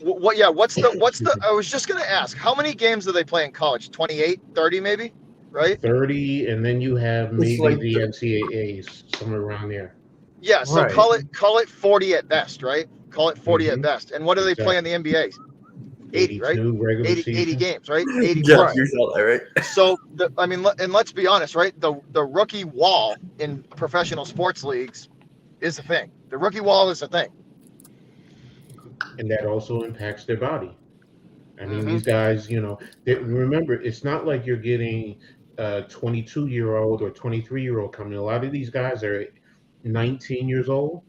What's the I was just going to ask, how many games do they play in college? 28, 30 maybe, right? 30, and then you have maybe the NCAAs somewhere around there. Yeah, so call it 40 at best, right? Call it 40 at best. And what do they play in the NBA? 80, right? 80 games, right? 80 plus. Right? So, and let's be honest, right? The rookie wall in professional sports leagues is a thing. The rookie wall is a thing. And that also impacts their body. I mean, these guys, you know, remember, it's not like you're getting a 22-year-old or 23-year-old coming. A lot of these guys are 19 years old.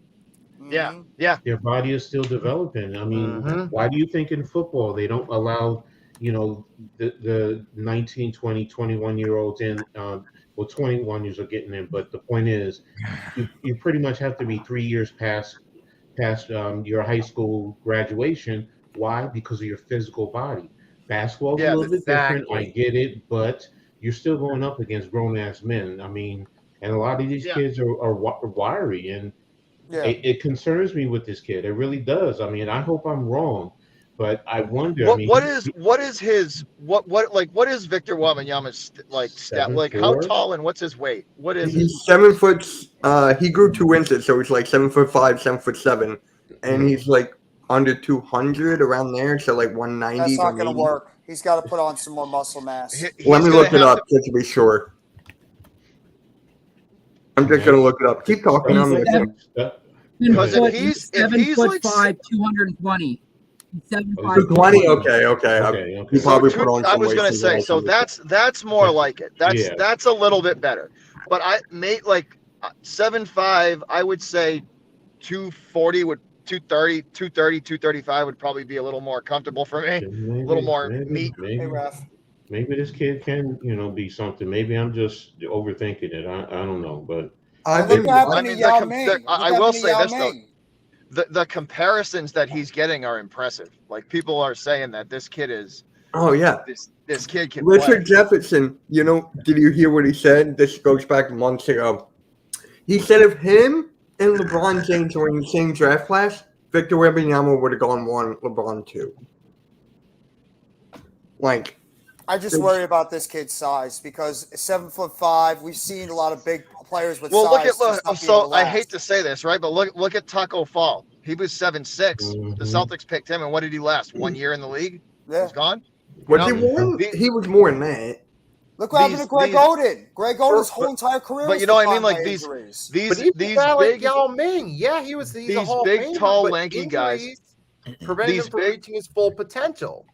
Yeah. Their body is still developing. I mean, why do you think in football they don't allow, you know, the 19, 20, 21-year-olds in? Well, 21 years are getting in, but the point is, you pretty much have to be 3 years past your high school graduation. Why? Because of your physical body. Basketball's a little bit different. I get it, but you're still going up against grown-ass men. I mean, and a lot of these kids are wiry, and it concerns me with this kid. It really does. I mean, I hope I'm wrong, but I wonder. What is Victor Wembanyama's stat? Like, how tall and what's his weight? What is he's 7 foot? He grew 2 inches, so he's like 7'5", 7'7", and he's like under 200 around there, so like 190. That's not going to work. He's got to put on some more muscle mass. Let me look it up just to be sure. I'm just going to look it up. Keep talking. Because if he's 7'5", 220. 220. Okay. He probably put on. I was going to say, so that's more like it. That's a little bit better. But I made like 7'5". I would say 240 would 230, 235 would probably be a little more comfortable for me. A little more meat. Maybe this kid can, you know, be something. Maybe I'm just overthinking it. I don't know, but I will say this though. The comparisons that he's getting are impressive. Like, people are saying that this kid is. Oh yeah. This kid can. Richard Jefferson. You know, did you hear what he said? This goes back months ago. He said if him and LeBron James were in the same draft class, Victor Wembanyama would have gone 1, LeBron 2. Like, I just worry about this kid's size because 7'5". We've seen a lot of big players with size. I hate to say this, right? But look at Taco Fall. He was 7'6". The Celtics picked him, and what did he last? 1 year in the league? Yeah. He's gone. He was more than that. Look what happened to Greg Oden. Greg Oden's whole entire career. But you know what I mean? Like these big Yao Ming. Yeah, he's a Hall of Famer, tall, lanky guys prevent him from reaching his full potential.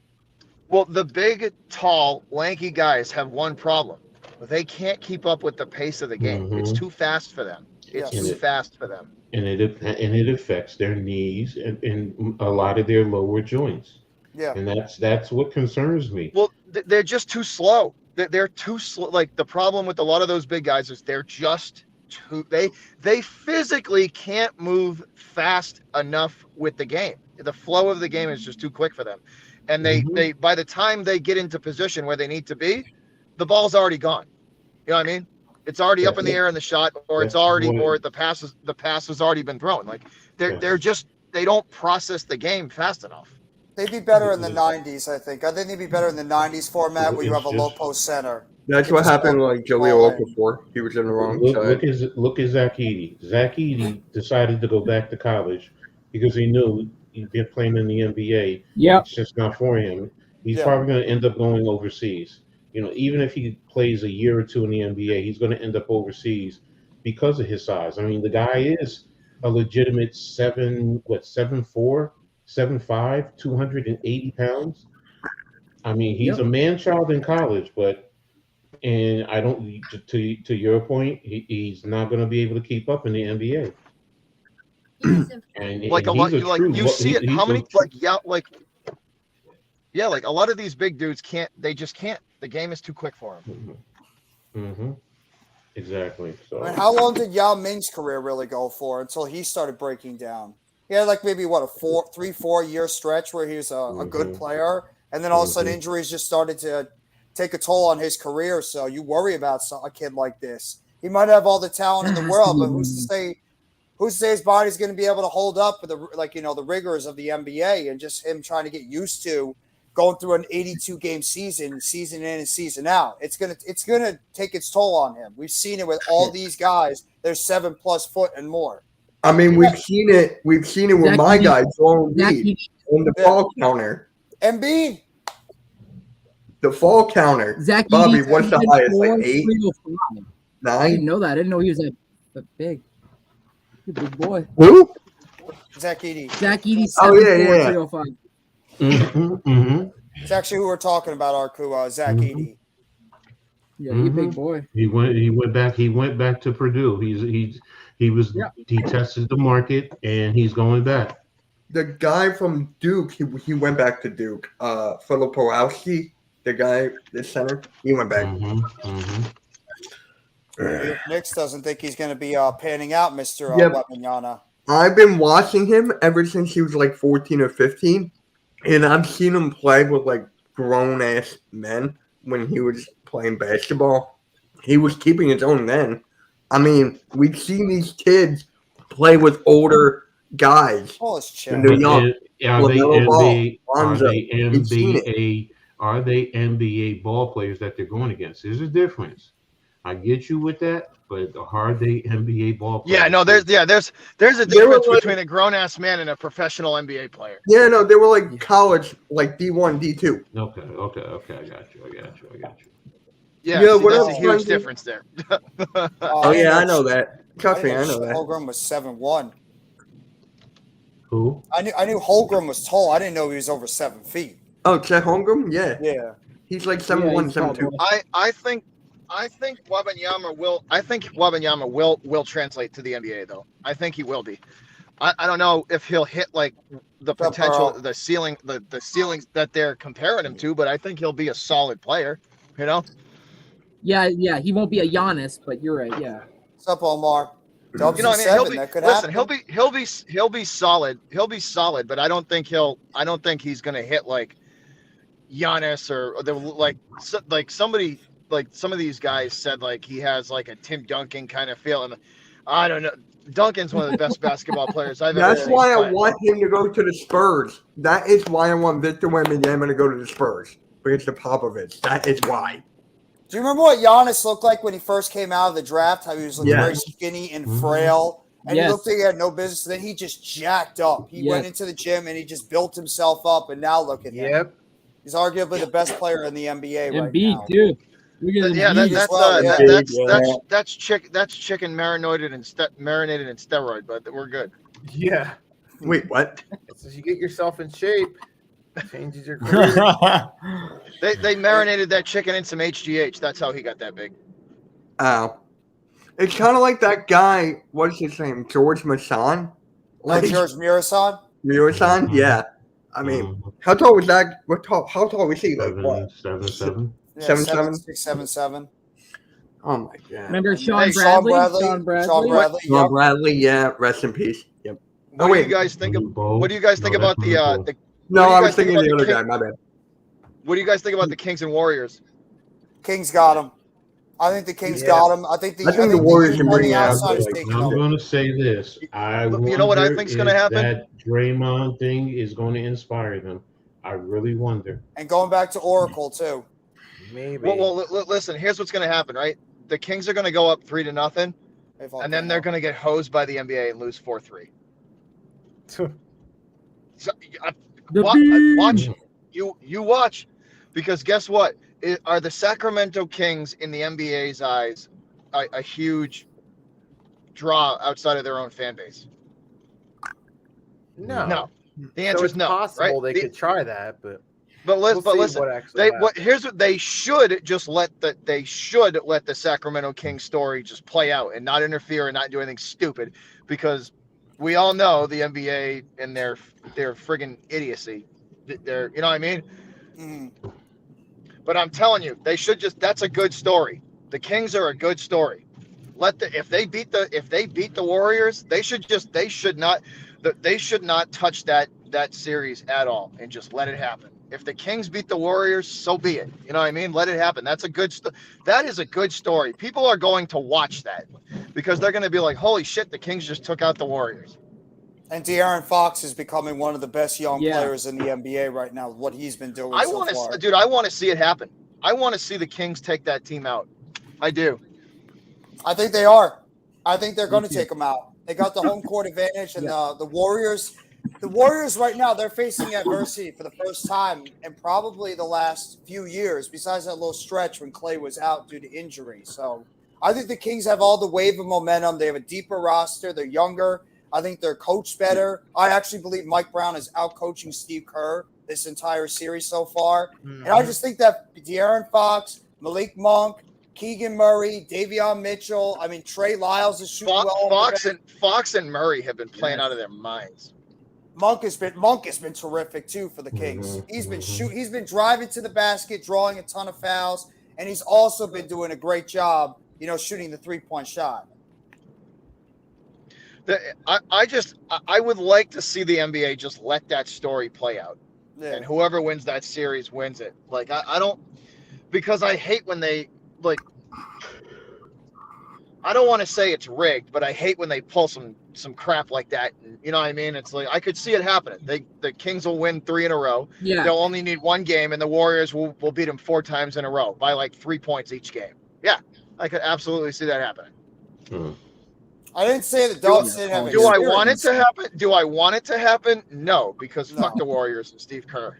Well, the big, tall, lanky guys have one problem. They can't keep up with the pace of the game. It's too fast for them. And it affects their knees and a lot of their lower joints. Yeah. And that's what concerns me. Well, they're just too slow. They're too slow. Like, the problem with a lot of those big guys is they're just too. They physically can't move fast enough with the game. The flow of the game is just too quick for them. And they by the time they get into position where they need to be, the ball's already gone. You know what I mean? It's already up in the air in the shot, or it's already, or the pass has already been thrown. Like, they don't process the game fast enough. They'd be better in the 90s, I think. I think they'd be better in the 90s format where you have a low post center. That's what happened like Jaleel Okafor. He was in the wrong side. Look at Zach Edey. Zach Edey decided to go back to college because he knew he'd been playing in the NBA. Yeah. It's just not for him. He's probably going to end up going overseas. Even if he plays a year or two in the NBA, he's going to end up overseas because of his size. I mean, the guy is a legitimate 7'4", 7'5", 280 pounds. I mean, he's a man-child in college, and I don't. To your point, he's not going to be able to keep up in the NBA. And like and a lot, he's like true- you see it. he's How a many? true- Like a lot of these big dudes can't. They just can't. The game is too quick for them. Mm-hmm. Exactly. So. I mean, how long did Yao Ming's career really go for until he started breaking down? He had like maybe what, a 3-4 year stretch where he was a good player, and then all of a sudden injuries just started to take a toll on his career. So you worry about a kid like this. He might have all the talent in the world, but who's to say his body's going to be able to hold up with the rigors of the NBA, and just him trying to get used to going through an 82 game season in and season out. It's gonna take its toll on him. We've seen it with all these guys. They're 7+ foot and more. I mean, we've seen it with my guy, Joel Embiid, on the fall counter. Embiid. The fall counter. Zach Bobby, Edey's what's the 7'4", highest? Like 8? 305. I 9? didn't know that. I didn't know he was that big. He's a big boy. Who? Zach Edey. Zach Edey's 7'4", Oh, yeah. 305. It's actually who we're talking about, Arku, Zach Edey. Yeah, he's a big boy. He went back to Purdue. He tested the market and he's going back. The guy from Duke, he went back to Duke. Philip Porowski, the center, he went back. Knicks doesn't think he's going to be panning out, Mr. Wembanyama. I've been watching him ever since he was like 14 or 15, and I've seen him play with like grown-ass men when he was playing basketball. He was keeping his own then. I mean, we've seen these kids play with older guys. Are they NBA ball players that they're going against? There's a difference. I get you with that, but are they NBA ball players? Yeah, no, there's a difference between a grown ass man and a professional NBA player. Yeah, no, they were like college, like D1, D2. Okay, I got you. Yeah, Yeah, see, that's a huge difference there. Oh yeah, I know that. Trust me, I know that. Holmgren was 7'1". Who? I knew Holmgren was tall. I didn't know he was over 7 feet. Oh, Chet Holmgren? Yeah. Yeah. He's like 7'1", 7'2". I think Wembanyama will translate to the NBA though. I think he will be. I don't know if he'll hit like the potential, the ceilings that they're comparing him to, but I think he'll be a solid player. You know? Yeah, he won't be a Giannis, but you're right. Yeah. What's up, Omar? Dubs you know what I mean? He'll be solid. He'll be solid, but I don't think he's gonna hit like Giannis or somebody. Like some of these guys said, like he has like a Tim Duncan kind of feel, and I don't know. Duncan's one of the best basketball players I've ever seen. That's why I want him to go to the Spurs. That is why I want Victor Wembanyama to go to the Spurs. Because the Popovich. That is why. Do you remember what Giannis looked like when he first came out of the draft? How he was looking very skinny and frail, and he looked like he had no business. Then he just jacked up. He went into the gym and he just built himself up. And now look at him. Yep. He's arguably the best player in the NBA right now. Too. Yeah, that's chicken marinated in steroid, but we're good. Yeah. Wait, what? So you get yourself in shape, changes your career. They marinated that chicken in some HGH. That's how he got that big. Oh. It's kind of like that guy, what's his name? George Masson? Like George Mirasan? Mirasan? Yeah. I mean, how tall was that? How tall was he? Like what? 7'7". Yeah, 7'7". 6'7". Oh my god. Remember Sean Bradley? Sean Bradley, yeah. Rest in peace. Yep. What do you guys think about the? No, I was thinking of the other guy. My bad. What do you guys think about the Kings and Warriors? Kings got him. I think the Kings got him. I think the Warriors can bring out. I'm going to say this. You know what I think is going to happen? That Draymond thing is going to inspire them. I really wonder. And going back to Oracle too. Maybe. Well, listen. Here's what's going to happen, right? The Kings are going to go up 3-0, and then they're going to get hosed by the NBA and lose 4-3. So, watch. You watch, because guess what? Are the Sacramento Kings in the NBA's eyes a huge draw outside of their own fan base? No. The answer is no. Possible right? they could try that, but listen. Here's what they should just let the Sacramento Kings story just play out and not interfere and not do anything stupid, because we all know the NBA and their friggin' idiocy. You know what I mean? Mm-hmm. But I'm telling you, they should just. That's a good story. The Kings are a good story. If they beat the Warriors, they should not touch that series at all and just let it happen. If the Kings beat the Warriors, so be it. You know what I mean? Let it happen. That is a good story. People are going to watch that because they're going to be like, "Holy shit, the Kings just took out the Warriors." And De'Aaron Fox is becoming one of the best young players in the NBA right now. What he's been doing I so far. Dude, I want to see it happen. I want to see the Kings take that team out. I do. I think they are. I think they're going to take them out. They got the home court advantage, and the Warriors. The Warriors right now, they're facing adversity for the first time in probably the last few years, besides that little stretch when Klay was out due to injury. So I think the Kings have all the wave of momentum. They have a deeper roster. They're younger. I think they're coached better. I actually believe Mike Brown is out-coaching Steve Kerr this entire series so far. Mm-hmm. And I just think that De'Aaron Fox, Malik Monk, Keegan Murray, Davion Mitchell, Trey Lyles is shooting well. Fox and Murray have been playing out of their minds. Monk has been terrific too for the Kings. He's been driving to the basket, drawing a ton of fouls, and he's also been doing a great job, shooting the 3-point shot. I would like to see the NBA just let that story play out, and whoever wins that series wins it. Like I don't, because I hate when they I don't want to say it's rigged, but I hate when they pull some crap like that. You know what I mean? It's like I could see it happening. The Kings will win 3 in a row. Yeah. They'll only need one game, and the Warriors will beat them 4 times in a row by like 3 points each game. Yeah, I could absolutely see that happening. I didn't say the Dogs didn't have. Do I want it to happen? Do I want it to happen? No, because fuck the Warriors and Steve Kerr.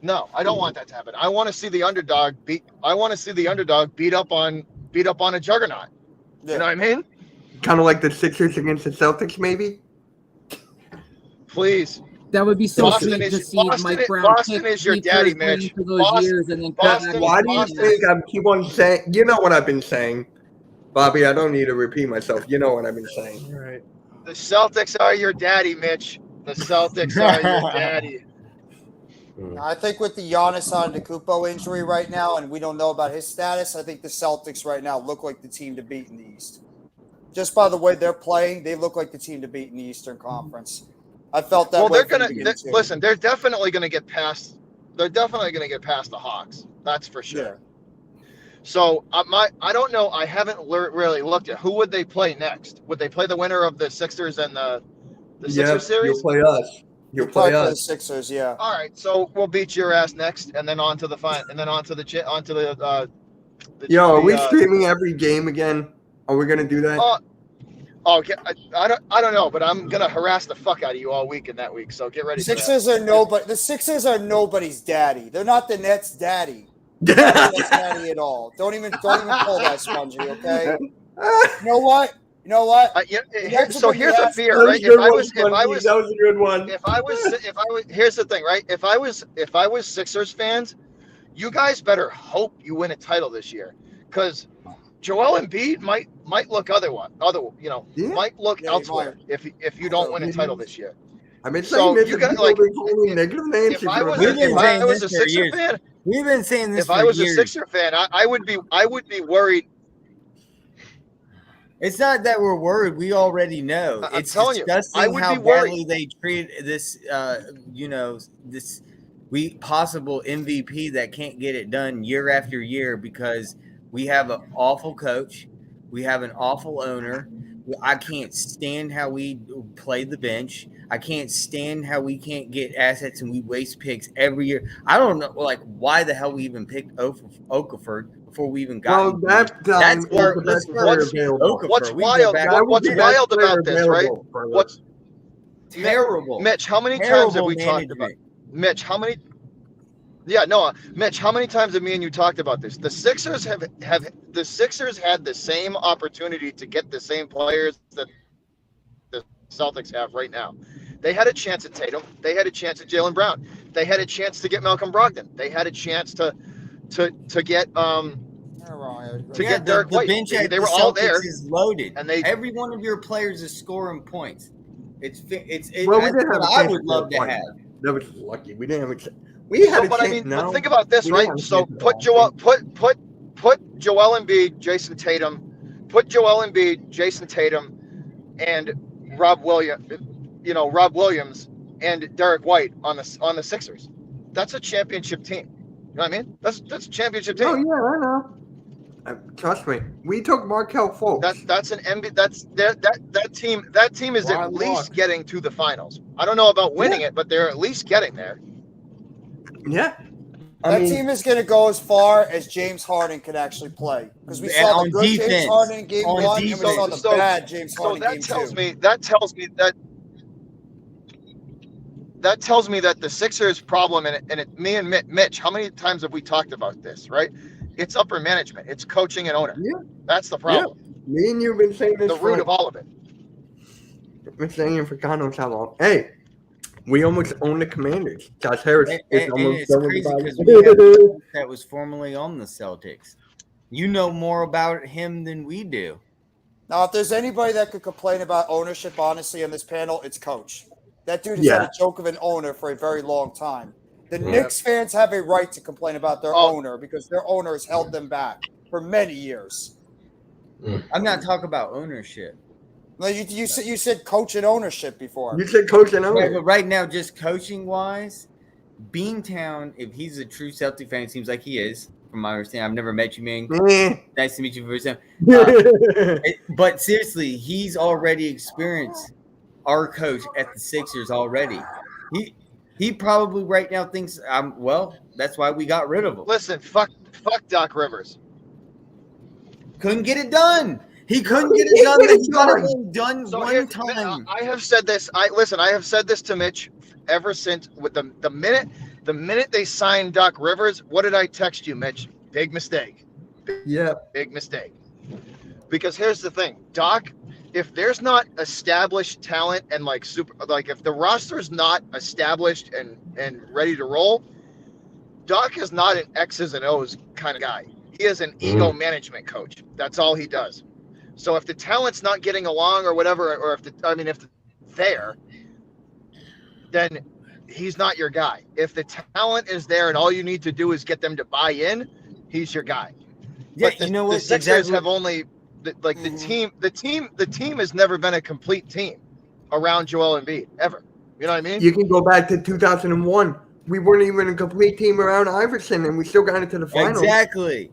No, I don't want that to happen. I want to see the underdog beat up on a juggernaut. Yeah. You know what I mean? Kind of like the Sixers against the Celtics, maybe. Please. That would be so sweet to see Mike Brown. Boston is your daddy, Mitch. Why do you think I keep on saying? You know what I've been saying, Bobby. I don't need to repeat myself. You know what I've been saying. Right. The Celtics are your daddy, Mitch. The Celtics are your daddy. I think with the Giannis Antetokounmpo injury right now, and we don't know about his status, I think the Celtics right now look like the team to beat in the East. Just by the way they're playing, they look like the team to beat in the Eastern Conference. I felt that. Well, listen. They're definitely going to get past. They're definitely going to get past the Hawks. That's for sure. Yeah. So I don't know. I haven't really looked at who would they play next. Would they play the winner of the Sixers and the Sixers series? You'll play us. You'll play us. The Sixers, yeah. All right, so we'll beat your ass next, and then on to the and then on to the Yo, are we streaming every game again? Are we gonna do that? Okay, I don't know, but I'm gonna harass the fuck out of you all week in that week. So get ready. The Sixers are nobody's daddy. They're not the Nets' daddy. They're not the Nets' daddy at all. Don't even pull that spongy, okay? You know what? So here's the fear, right? That was a good one. Here's the thing, right? If I was Sixers fans, you guys better hope you win a title this year, because Joel Embiid might look might look elsewhere if you don't win a title this year. I've been saying this. If I was a Sixer fan, we've been saying this. If I was a Sixer fan, I would be worried. It's not that we're worried. We already know. It's disgusting how badly they treat this, this possible MVP that can't get it done year after year because we have an awful coach. We have an awful owner. I can't stand how we play the bench. I can't stand how we can't get assets and we waste picks every year. I don't know, like, why the hell we even picked Okafor before we even got. Well, that's where what's wild. What's wild about this, right? What's terrible, Mitch? How many times have we talked about? Mitch, how many? Yeah, no, Mitch, how many times have me and you talked about this? The Sixers have the Sixers had the same opportunity to get the same players that the Celtics have right now. They had a chance at Tatum. They had a chance at Jaylen Brown. They had a chance to get Malcolm Brogdon. They had a chance to get get Derek White. The bench they were all there. Is loaded, and every one of your players is scoring points. It's well, we didn't have I would love to have. That was lucky. We didn't have a chance. We had a chance. But I mean, but think about this, right? So put Joel Embiid, Jason Tatum, and Rob Williams and Derek White on the Sixers. That's a championship team. You know what I mean? That's a championship team. Oh yeah, I know. Trust me, we took Markelle Fultz. That's an NBA. That team is at least getting to the finals. I don't know about winning it, but they're at least getting there. Yeah. That team is going to go as far as James Harden can actually play, because we saw the good defense. James Harden in Game 1, and we saw the bad James Harden in Game 2. That tells me that the Sixers' problem, and me and Mitch, how many times have we talked about this? Right? It's upper management. It's coaching and owner. Yeah. That's the problem. Yeah. Me and you've been saying this. The root of all of it. I've been saying it for God knows how long. Hey, we almost own the Commanders. Josh Harris is almost it's crazy because we have a that was formerly on the Celtics. You know more about him than we do. Now, if there's anybody that could complain about ownership, honestly, on this panel, it's Coach. That dude has had a joke of an owner for a very long time. The Knicks fans have a right to complain about their owner because their owner has held them back for many years. I'm not talking about ownership. No, you said coach and ownership before. You said coach and ownership. Right, but right now, just coaching wise, Beantown, if he's a true Celtic fan, it seems like he is. From my understanding, I've never met you, man. Nice to meet you for the first time. But seriously, he's already experienced our coach at the Sixers already. He probably right now thinks well, that's why we got rid of him. Listen, fuck Doc Rivers. Couldn't get it done. He couldn't get it done. He got it done one time. I have said this. I have said this to Mitch ever since with the minute they signed Doc Rivers. What did I text you, Mitch? Big mistake. Big mistake. Because here's the thing, Doc. If there's not established talent and if the roster's not established and ready to roll, Doc is not an X's and O's kind of guy. He is an ego management coach. That's all he does. So if the talent's not getting along or whatever, or if it's there, then he's not your guy. If the talent is there and all you need to do is get them to buy in, he's your guy. Yeah, but the Sixers have only. The team has never been a complete team around Joel Embiid ever. You know what I mean? You can go back to 2001. We weren't even a complete team around Iverson, and we still got into the finals. Exactly.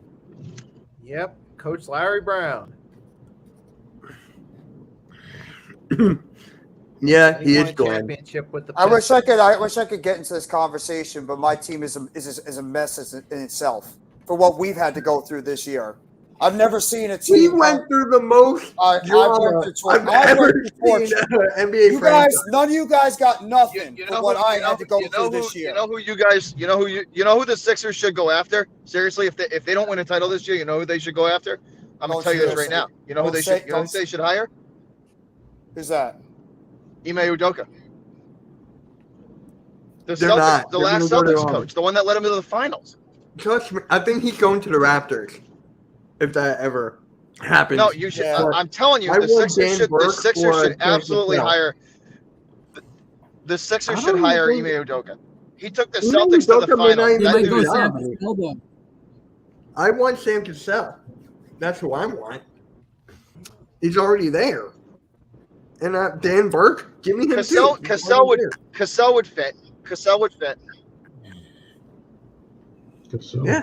Yep, Coach Larry Brown. Yeah, he is going. Championship with the I wish I could get into this conversation, but my team is a mess in itself for what we've had to go through this year. I've never seen a team. We went through the most drama I've ever seen NBA you guys, none of you guys got nothing for what I had to go through this year. You know who the Sixers should go after? Seriously, if they don't win a title this year, you know who they should go after? I'm gonna tell you this right now. You know who they should hire? Who's that? Ime Udoka. The last Celtics coach, the one that led him to the finals. Trust me, I think he's going to the Raptors. If that ever happens. No, you should. I'm telling you, the Sixers should absolutely hire. The Sixers should hire Ime Udoka. He took the Celtics to the finals. I want Sam Cassell. That's who I want. He's already there. And Dan Burke, give me him Cassell would fit. Cassell would fit. Cassell would fit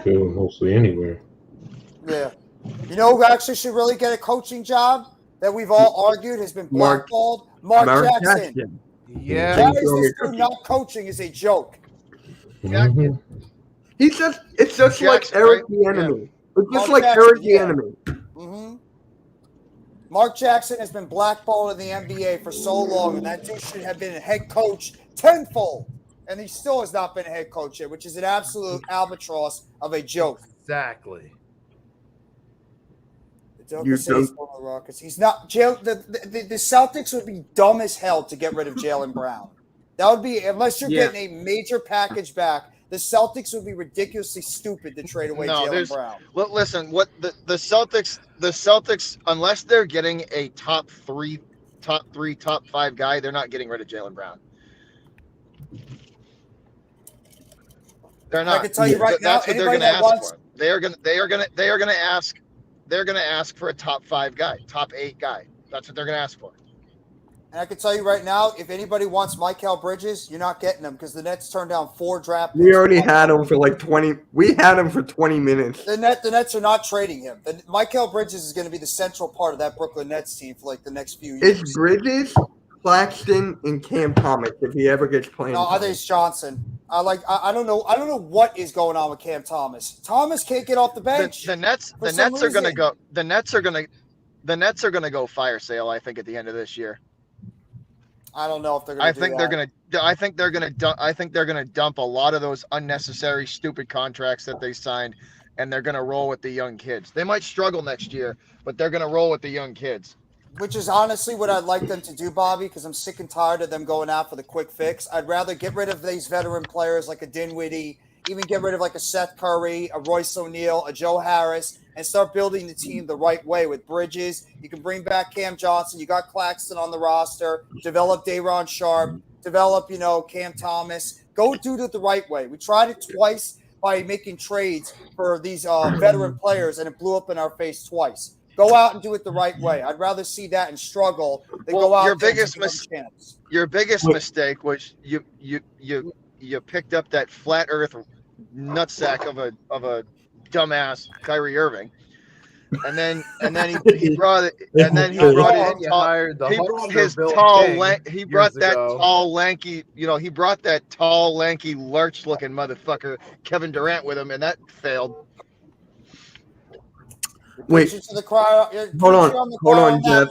mostly anywhere. Yeah. You know who actually should really get a coaching job that we've all argued has been blackballed? Mark Jackson. Yeah. Why is this dude not coaching is a joke. Mm-hmm. It's just like Jackson, Eric right? the Enemy. It's just Mark like Jackson, Eric the yeah. Enemy. Mm-hmm. Mark Jackson has been blackballed in the NBA for so long, and that dude should have been a head coach tenfold. And he still has not been a head coach yet, which is an absolute albatross of a joke. Exactly. The joke is on the Rockets. He's not the Celtics would be dumb as hell to get rid of Jaylen Brown. That would be, unless you're getting a major package back, the Celtics would be ridiculously stupid to trade away Jaylen Brown. Listen, what the Celtics, unless they're getting a top 5 guy, they're not getting rid of Jaylen Brown. They're not. I can tell you right now, that's what they're going to ask for. They are going to ask. They're going to ask for a top 5 guy, top 8 guy. That's what they're going to ask for. And I can tell you right now, if anybody wants Mikal Bridges, you're not getting him because the Nets turned down 4 draft picks. We already had him for like 20. We had him for 20 minutes. The Nets are not trading him. Mikal Bridges is going to be the central part of that Brooklyn Nets team for like the next few years. It's Bridges, Claxton, and Cam Thomas if he ever gets playing. No, I think it's Johnson. I don't know what is going on with Cam Thomas. Thomas can't get off the bench. The Nets are going to go. The Nets are going to go fire sale. I think at the end of this year. I don't know if they're going to. I think they're going to dump a lot of those unnecessary, stupid contracts that they signed, and they're going to roll with the young kids. They might struggle next year, but they're going to roll with the young kids. Which is honestly what I'd like them to do, Bobby, because I'm sick and tired of them going out for the quick fix. I'd rather get rid of these veteran players like a Dinwiddie, even get rid of like a Seth Curry, a Royce O'Neal, a Joe Harris, and start building the team the right way with Bridges. You can bring back Cam Johnson. You got Claxton on the roster. Develop Day'Ron Sharpe. Develop, Cam Thomas. Go do it the right way. We tried it twice by making trades for these veteran players, and it blew up in our face twice. Go out and do it the right way. I'd rather see that and struggle than go out. Your biggest mistake was you picked up that flat Earth nutsack of a dumbass Kyrie Irving, and then he brought it, and then he brought that tall lanky lurch looking motherfucker Kevin Durant with him, and that failed. Wait, hold on, Jeff.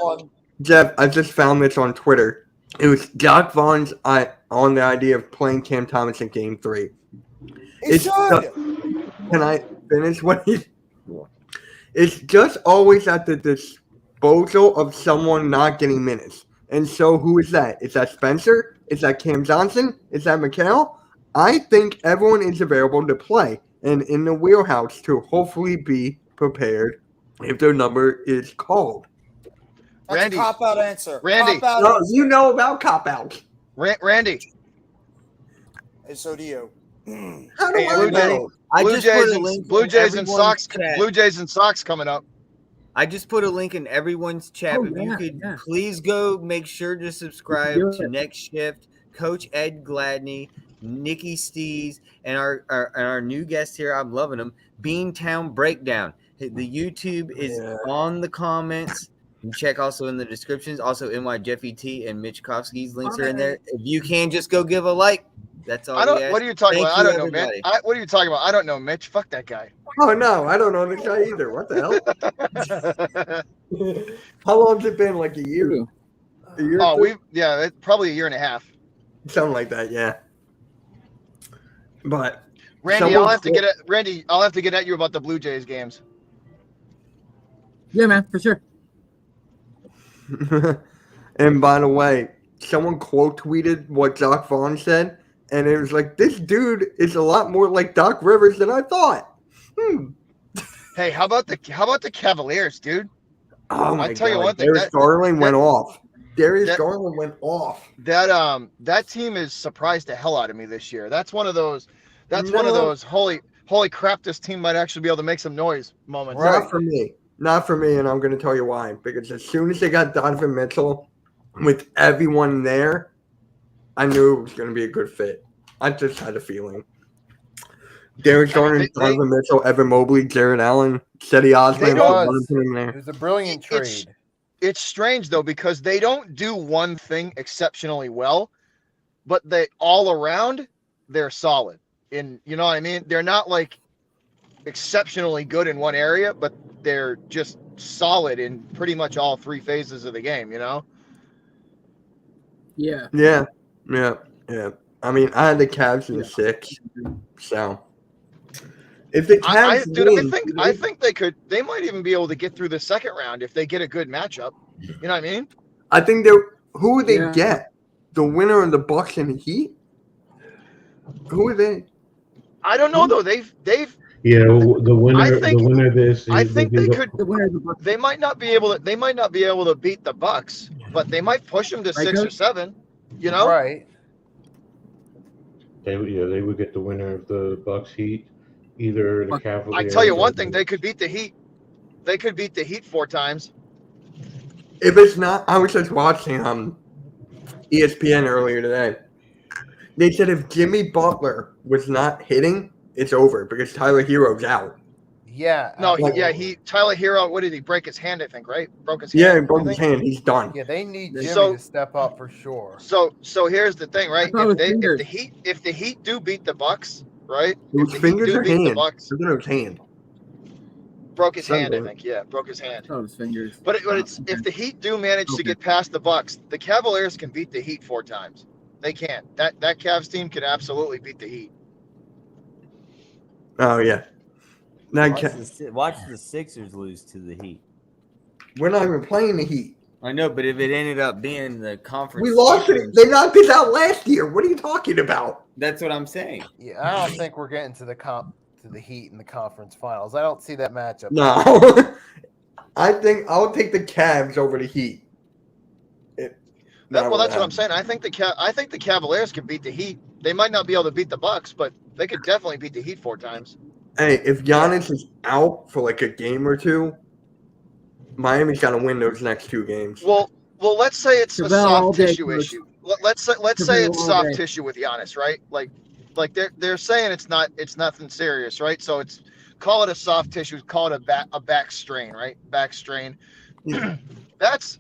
Jeff, I just found this on Twitter. It was Jacques Vaughn's on the idea of playing Cam Thomas in Game 3. Can I finish what he? It's just always at the disposal of someone not getting minutes. And so who is that? Is that Spencer? Is that Cam Johnson? Is that Mikal? I think everyone is available to play and in the wheelhouse to hopefully be prepared if their number is called. That's Randy, a cop-out answer. Randy. You know about cop-outs. Randy. And so do you. How do I know? Blue Jays and Sox coming up. I just put a link in everyone's chat. If you could please go make sure to subscribe to Next Shift, Coach Ed Gladney, Nikki Stees, and our new guest here. I'm loving him. Beantown Breakdown. The YouTube is on the comments. You check also in the descriptions. Also, NY Jeffy T and Mitch Kofsky's links are in there. If you can, just go give a like. That's all. What are you talking about? I don't know, man. What are you talking about? I don't know, Mitch. Fuck that guy. Oh no, I don't know this guy either. What the hell? How long's it been? Like a year? Probably a year and a half. Something like that, yeah. But Randy, I'll have to get at you about the Blue Jays games. Yeah, man, for sure. And by the way, someone quote tweeted what Jacques Vaughn said, and it was like, "This dude is a lot more like Doc Rivers than I thought." Hey, how about the Cavaliers, dude? Oh my God! Darius Garland went off. Garland went off. That team is surprised the hell out of me this year. That's one of those. One of those holy crap! This team might actually be able to make some noise moments. Not for me, and I'm going to tell you why. Because as soon as they got Donovan Mitchell, with everyone there, I knew it was going to be a good fit. I just had a feeling. Darius Garland, Donovan Mitchell, Evan Mobley, Jared Allen, Cedi Osman. It was a brilliant trade. It's strange, though, because they don't do one thing exceptionally well. but they all around they're solid. You know what I mean? They're not like exceptionally good in one area, but they're just solid in pretty much all three phases of the game, you know? Yeah. Yeah. I mean, I had the Cavs in 6, so if the Cavs I think they might even be able to get through the second round if they get a good matchup. You know what I mean? I think who would they get? The winner of the Bucks and the Heat? Who are they? I don't know though. They've the winner of this. I think they could. They might not be able to. They might not be able to beat the Bucks, but they might push them to 6 or 7. You know, right? They would get the winner of the Bucks Heat, either the Cavaliers. I tell you one thing, they could beat the Heat. They could beat the Heat 4 times. If it's not, I was just watching ESPN earlier today. They said if Jimmy Butler was not hitting, it's over because Tyler Hero's out. Yeah. No, Tyler Hero, what did he break his hand, I think, right? Broke his hand. Yeah, he broke his hand. He's done. Yeah, they need Jimmy to step up for sure. So here's the thing, right? If the Heat do beat the Bucks, right? His fingers or hand? His hand. Broke his hand, I think. Yeah, broke his hand. Oh, his fingers. But it's if the Heat do manage to get past the Bucks, the Cavaliers can beat the Heat 4 times. They can. That Cavs team can absolutely beat the Heat. Oh yeah. Now Watch the Sixers lose to the Heat. We're not even playing the Heat. I know, but if it ended up being the conference, we lost it. They knocked us out last year. What are you talking about? That's what I'm saying. Yeah, I don't think we're getting to the Heat in the conference finals. I don't see that matchup. No. I think I'll take the Cavs over the Heat. That's what I'm saying. I think the Cavaliers can beat the Heat. They might not be able to beat the Bucks, but they could definitely beat the Heat 4 times. Hey, if Giannis is out for like a game or 2, Miami's got to win those next 2 games. Well, let's say it's a soft tissue issue. Let's say it's soft tissue with Giannis, right? Like they're saying it's nothing serious, right? So call it a soft tissue, call it a back strain, right? Back strain. Yeah. That's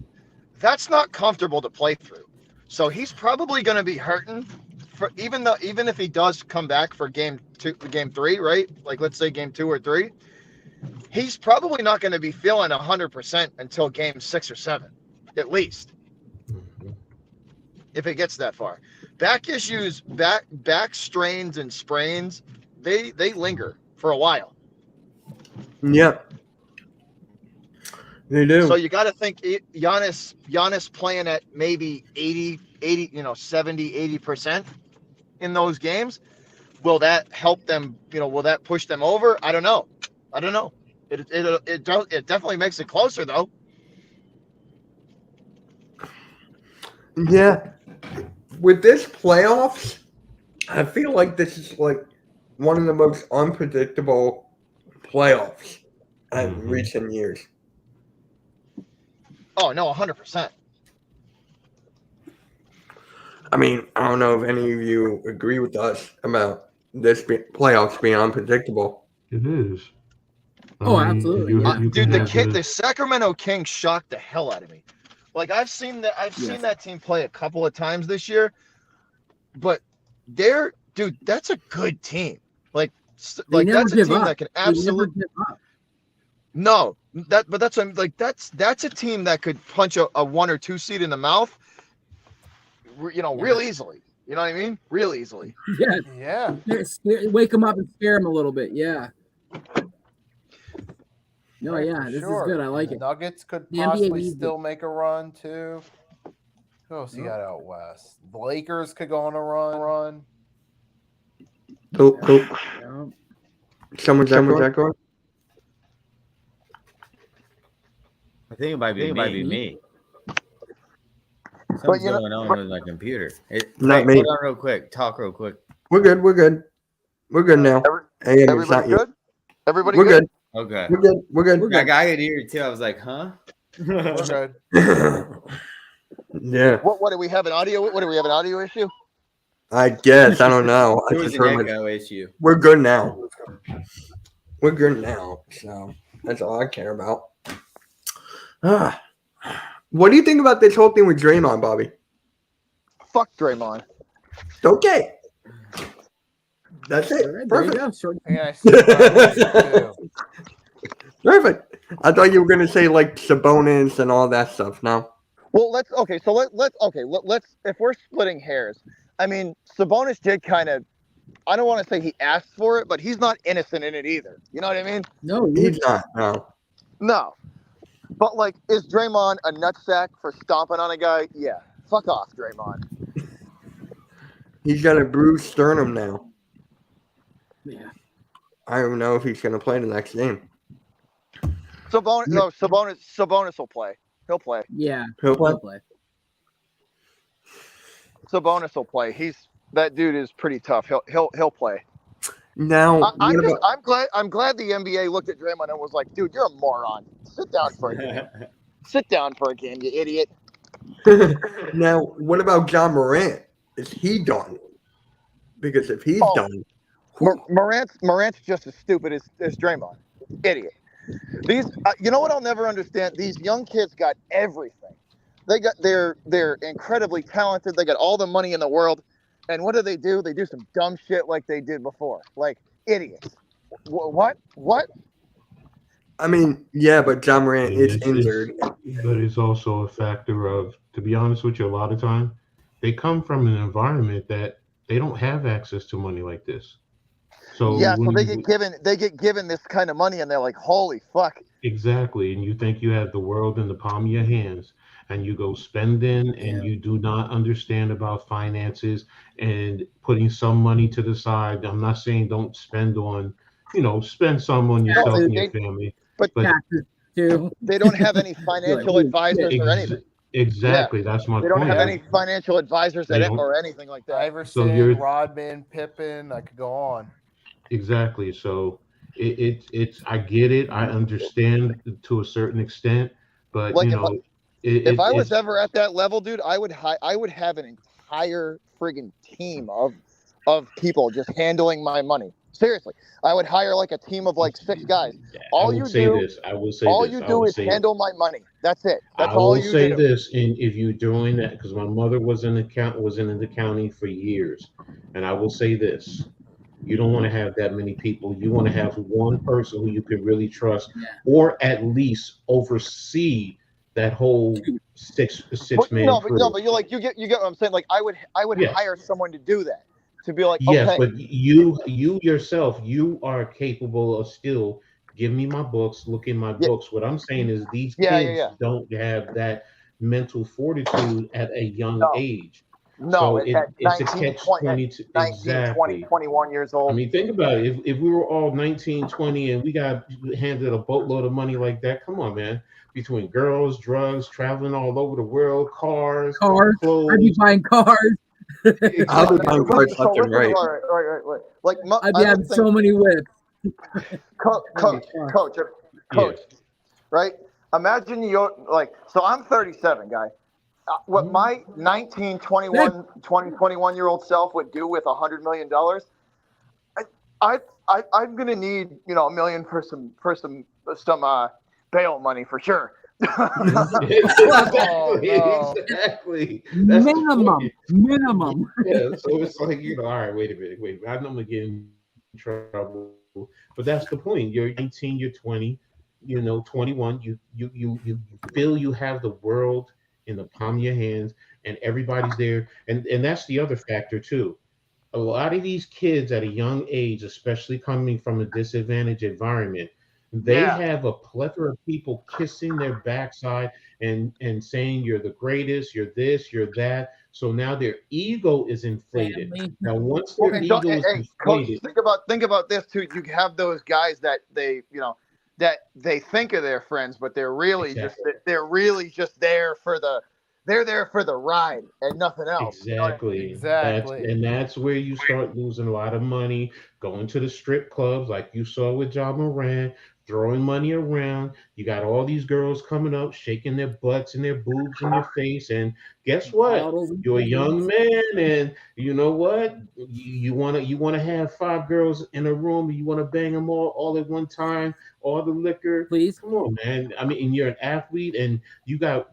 not comfortable to play through. So he's probably going to be hurting for even if he does come back for game 3, right? Like let's say game 2 or 3, he's probably not going to be feeling 100% until game 6 or 7, at least. If it gets that far. Back issues, back strains and sprains, they linger for a while. Yep. They do. So you got to think Giannis playing at maybe 80, 70, 80% in those games. Will that help them? Will that push them over? I don't know. It definitely makes it closer though. Yeah. With this playoffs, I feel like this is like one of the most unpredictable playoffs in recent years. Oh, no, 100%. I mean, I don't know if any of you agree with us about this playoffs being unpredictable. It is. Absolutely. Dude, the Sacramento Kings shocked the hell out of me. Like I've seen that team play a couple of times this year, but that's a good team. Like that's a team that can absolutely. No, that's a team that could punch a 1 or 2 seed in the mouth, real easily. You know what I mean? Real easily. Yeah. Wake them up and scare them a little bit. Yeah. No, yeah, this is good. I like it. Nuggets could possibly still make a run too. Who else you got out west? The Lakers could go on a run. Oh. Someone's going. I think it might be me. Something's going on with my computer. Not me. Hold on real quick. Talk real quick. We're good. We're good now. Everybody good? Everybody We're good. Okay. We're good. I could hear it too. I was like, huh? We're good. Yeah. What do we have an audio? What do we have an audio issue? I guess. I don't know. It was an echo issue. We're good now. So that's all I care about. What do you think about this whole thing with Draymond, Bobby? Fuck Draymond. Okay. That's it. All right, Perfect. Yeah, Perfect. I thought you were gonna say like Sabonis and all that stuff. No. Well, let's if we're splitting hairs, I mean, Sabonis did kind of. I don't want to say he asked for it, but he's not innocent in it either. You know what I mean? No, He's not. No. No. But like, is Draymond a nutsack for stomping on a guy? Yeah. Fuck off, Draymond. He's got a bruised sternum now. Yeah. I don't know if he's gonna play the next game. Sabonis will play. He'll play. Yeah. He'll play. Sabonis will play. That dude is pretty tough. He'll play. Now I'm glad the NBA looked at Draymond and was like, dude, you're a moron. Sit down for a game. Sit down for a game, you idiot. Now, what about John Morant? Is he done? Because if he's done, Morant's just as stupid as Draymond. Idiot. These, you know what I'll never understand? These young kids got everything. They're incredibly talented. They got all the money in the world. And what do? They do some dumb shit like they did before. Like idiots. What? I mean, yeah, but John Morant is injured. But it's also a factor of, to be honest with you, a lot of time, they come from an environment that they don't have access to money like this. So yeah, so they get given this kind of money, and they're like, "Holy fuck!" Exactly, and you think you have the world in the palm of your hands, and you go spending, and you do not understand about finances and putting some money to the side. I'm not saying don't spend on, spend some on yourself and your family, but they don't have any financial advisors or anything. Exactly, that's my point. They don't have any financial advisors or anything like that. Iverson, Rodman, Pippen, I could go on. Exactly. So it's I get it. I understand to a certain extent, but like if I was ever at that level, dude, I would have an entire friggin' team of people just handling my money. Seriously, I would hire like a team of like 6 guys. All you do is handle my money. That's it. That's all you do. I will say this, and if you're doing that, because my mother was in the county for years, and I will say this. You don't want to have that many people. You want to have one person who you can really trust, or at least oversee that whole six man. No, but you get what I'm saying. Like I would hire someone to do that, to be like, yes, okay. But you yourself, you are capable of still give me my books, look in my books. What I'm saying is these kids don't have that mental fortitude at a young age. No, so it's a catch-22. 19, 20, 21 years old. I mean, think about it. If we were all 19, 20, and we got handed a boatload of money like that, come on, man. Between girls, drugs, traveling all over the world, cars, clothes. I'd be buying cars. I'll be buying cars left and right. Right. Like I'd be having so many whips. Coach, right? Imagine you're like, so I'm 37, guy. What my 19, 21-year-old self would do with $100 million, I'm gonna need $1 million for some bail money for sure. Exactly. Minimum. Yeah, so it's like all right. Wait a minute. I know I'm gonna get in trouble, but that's the point. You're 19, you're 20, 21. You feel you have the world in the palm of your hands, and everybody's there, and that's the other factor too. A lot of these kids at a young age, especially coming from a disadvantaged environment, they have a plethora of people kissing their backside and saying you're the greatest, you're this, you're that. So now their ego is inflated. Now once their ego is inflated, Coach, think about this too. You have those guys that they think are their friends, but they're really just there for the ride and nothing else. Exactly. That's where you start losing a lot of money, going to the strip clubs like you saw with John Morant, throwing money around. You got all these girls coming up, shaking their butts and their boobs in your face. And guess what? You're a young man, and you know what? You want to have 5 girls in a room, and you want to bang them all at one time, all the liquor. Please, come on, man. I mean, and you're an athlete, and you got,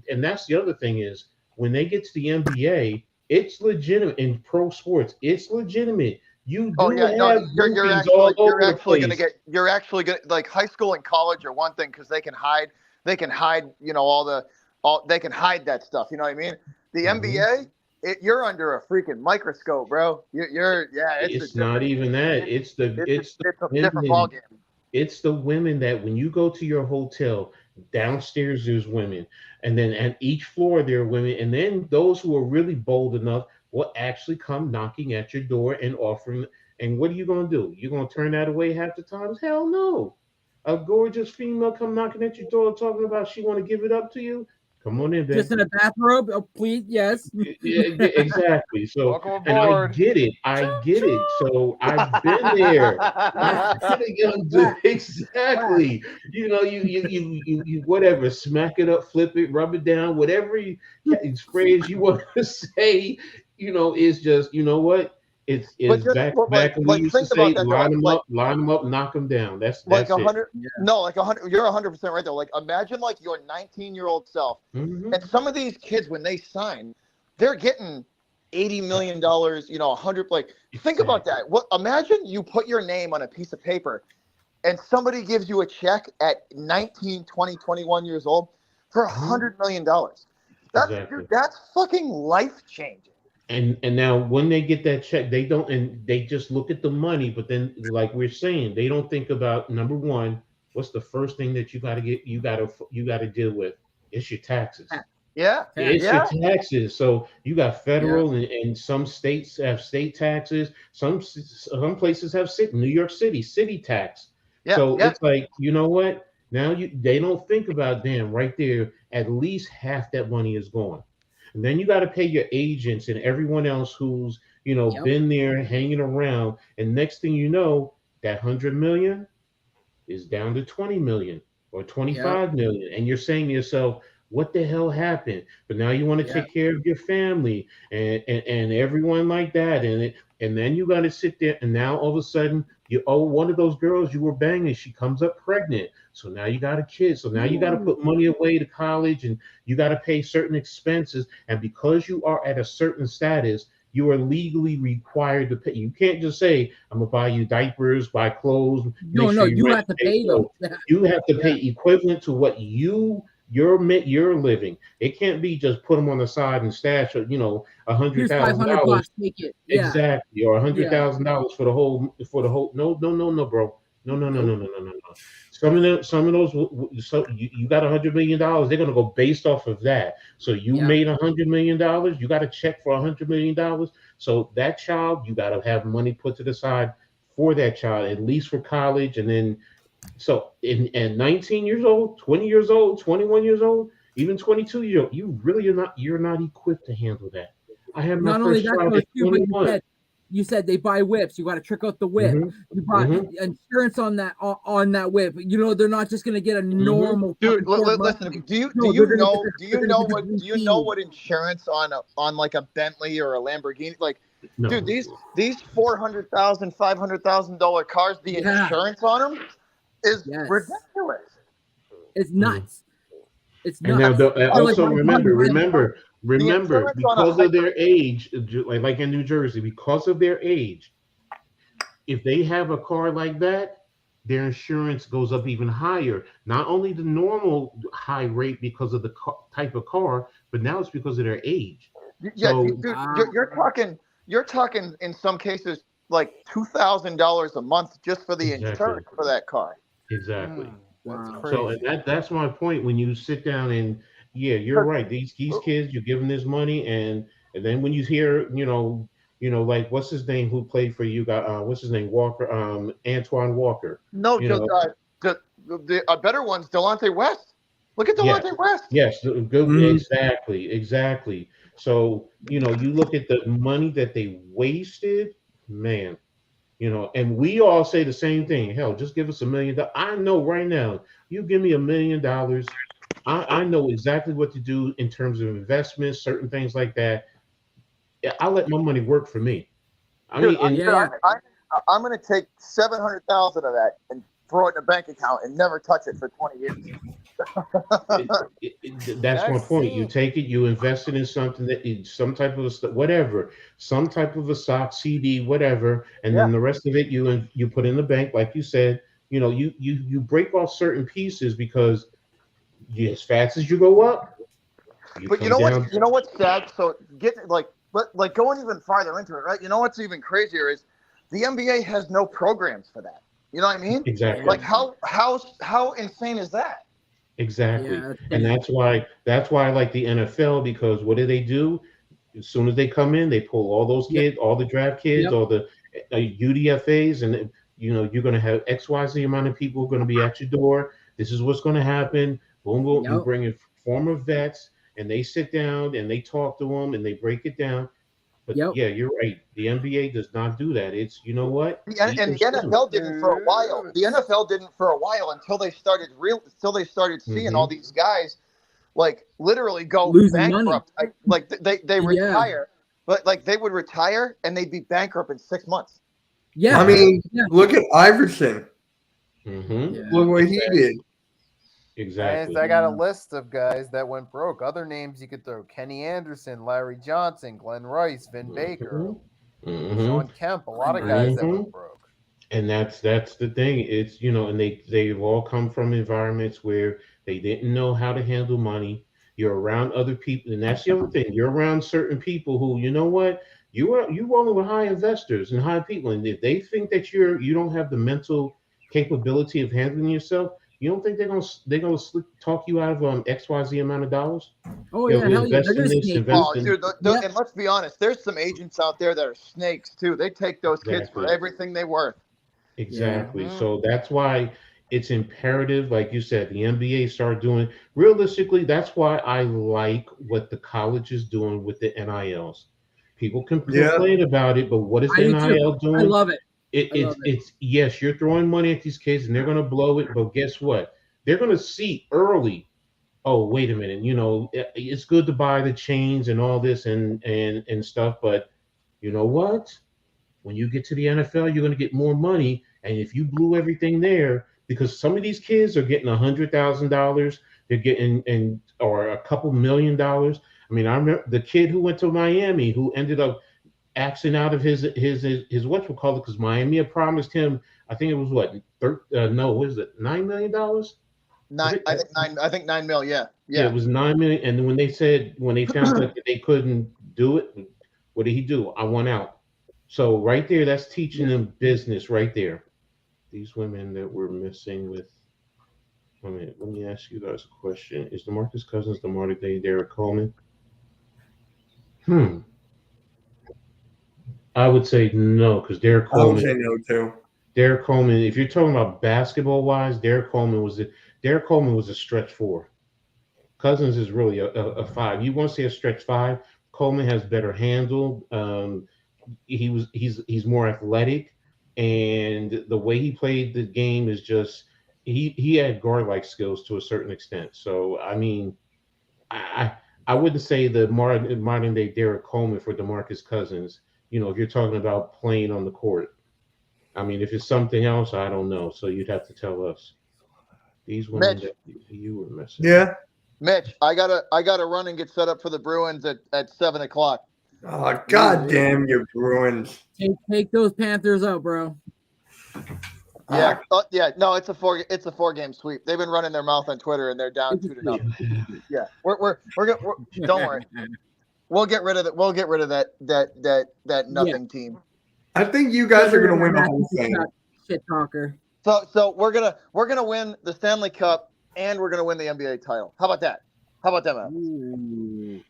and that's the other thing is when they get to the NBA, It's legitimate in pro sports. It's legitimate. You do You're actually gonna get. You're actually gonna like high school and college are one thing because they can hide. They can hide. You know they can hide that stuff. You know what I mean? The NBA. You're under a freaking microscope, bro. It's not even that. It's a different ballgame. It's the women that when you go to your hotel, downstairs there's women, and then at each floor there are women, and then those who are really bold enough will actually come knocking at your door and offering. And what are you going to do? You're going to turn that away half the time? Hell no. A gorgeous female come knocking at your door talking about she want to give it up to you. Come on in, baby. Just in a bathrobe, please, yes. Exactly. So, and I get it. So I've been there. Exactly. You know, you whatever, smack it up, flip it, rub it down, whatever phrase you want to say. You know, it's just, you know what? It's back when we used to say, line them up, knock them down. That's like 100. No, like 100. You're 100% right there. Like imagine like your 19-year-old self, and some of these kids when they sign, they're getting $80 million. You know, 100. Like think about that. What? Imagine you put your name on a piece of paper, and somebody gives you a check at 19, 20, 21 years old for $100 million. That's fucking life changing. And now when they get that check, they don't, and they just look at the money. But then, like we're saying, they don't think about number one. What's the first thing that you got to deal with? It's your taxes. Yeah, it's your taxes. So you got federal, and some states have state taxes. Some places have New York City tax. So it's like, you know what? Now they don't think about, damn, right there, at least half that money is gone. And then you got to pay your agents and everyone else who's, you know, been there hanging around. And next thing you know, that 100 million is down to 20 million or 25 million. And you're saying to yourself, what the hell happened? But now you want to take care of your family and everyone like that. And then you got to sit there, and now all of a sudden one of those girls you were banging, she comes up pregnant. So now you got a kid. So now you got to put money away to college, and you got to pay certain expenses. And because you are at a certain status, you are legally required to pay. You can't just say, I'm going to buy you diapers, buy clothes. You have to pay them. You have to pay equivalent to what you're living. It can't be just put them on the side and stash, you know, $100,000. Take it. Exactly, or $100,000 for the whole. No, bro. No. Some of those. So you got $100 million. They're gonna go based off of that. So you made $100 million. You got a check for $100 million. So that child, you got to have money put to the side for that child, at least for college, and then. So at 19 years old, 20 years old, 21 years old, even 22 years old, you're not equipped to handle that. I have my first child at 21. You said they buy whips. You got to trick out the whip. You buy insurance on that whip. You know, they're not just going to get a normal. Dude, listen. Do you know what insurance on like a Bentley or a Lamborghini? Like, dude, these $400,000, $500,000 cars, the insurance on them is ridiculous. It's nuts. It's nuts. And now also remember, because of their age, like in New Jersey, because of their age, if they have a car like that, their insurance goes up even higher. Not only the normal high rate because of the type of car, but now it's because of their age. Yeah, so, dude, you're talking in some cases like $2,000 a month just for the insurance for that car. Exactly. So that's my point. When you sit down and you're right. These kids, you give them this money, and then when you hear, you know, like what's his name who played for you? Got what's his name? Walker, Antoine Walker. No, the better one's Delonte West. Look at Delonte West. Yes, good. Exactly. So you look at the money that they wasted, man. And we all say the same thing. Hell, just give us $1 million. I know right now, you give me $1 million, I know exactly what to do in terms of investments, certain things like that. I let my money work for me. I'm going to take $700,000 of that and throw it in a bank account and never touch it for 20 years. That's my point. You take it, you invest it in something that some type of whatever, some type of a stock, CD, whatever, and then the rest of it you put in the bank, like you said. You break off certain pieces because as fast as you go up. But you know what? You know what's sad? So like going even farther into it, right? You know what's even crazier is the NBA has no programs for that. You know what I mean? Exactly. Like how insane is that? Exactly. Yeah. And that's why I like the NFL, because what do? As soon as they come in, they pull all those kids, all the draft kids, all the UDFAs, and you're going to have XYZ amount of people going to be at your door. This is what's going to happen. Boom, boom. You bring in former vets, and they sit down and they talk to them and they break it down. But yeah, you're right. The NBA does not do that. It's, you know what? And the NFL didn't for a while. The NFL didn't for a while until they started seeing all these guys like literally go losing bankrupt. Like they retire, but like they would retire and they'd be bankrupt in 6 months. Yeah. I mean, look at Iverson. Mm-hmm. Look what he did. Exactly. I got a list of guys that went broke. Other names you could throw: Kenny Anderson, Larry Johnson, Glenn Rice, Vin Baker, Sean Kemp. A lot of guys that went broke. And that's the thing. It's, and they've all come from environments where they didn't know how to handle money. You're around other people, and that's the other thing. You're around certain people who, you know what, you're rolling with high investors and high people, and if they think that you don't have the mental capability of handling yourself, you don't think they're gonna talk you out of XYZ amount of dollars? Oh yeah, hell yeah. And let's be honest, there's some agents out there that are snakes too. They take those kids for everything they're worth. Exactly. Yeah. So that's why it's imperative, like you said, the NBA started doing. Realistically, that's why I like what the college is doing with the NILs. People complain about it, but what is the NIL doing? I love it. It's yes, you're throwing money at these kids and they're going to blow it, but guess what? They're going to see early, oh, wait a minute, it's good to buy the chains and all this and stuff, but you know what? When you get to the NFL, you're going to get more money, and if you blew everything there, because some of these kids are getting $100,000, they're getting or a couple $1 million. I mean, I remember the kid who went to Miami who ended up axing out of his whatchamacallit, because Miami had promised him, I think it was $9 million? I think 9 mil, yeah. It was 9 million. And when they found out that they couldn't do it, what did he do? I won out. So right there, that's teaching them business right there. These women that we're missing with, let me ask you guys a question. Is DeMarcus Cousins the modern day Derek Coleman? I would say no, because Derek Coleman. I would say no too. Derek Coleman, if you're talking about basketball wise, Derek Coleman was a stretch 4. Cousins is really a 5. You want to say a stretch 5? Coleman has better handle. He's more athletic, and the way he played the game is just he had guard-like skills to a certain extent. So I mean, I wouldn't say the modern day Derek Coleman for DeMarcus Cousins. If you're talking about playing on the court. I mean, if it's something else, I don't know. So you'd have to tell us. These women that you were missing. Yeah. Mitch, I gotta run and get set up for the Bruins at 7:00. Oh, God damn your Bruins. Take those Panthers out, bro. Yeah. No, it's a 4-game sweep. They've been running their mouth on Twitter and they're down 2-0. Yeah. We're don't worry. We'll get rid of that. We'll get rid of that nothing team. I think you guys are gonna win the whole thing. Shit talker. So we're gonna win the Stanley Cup and we're gonna win the NBA title. How about that? Man?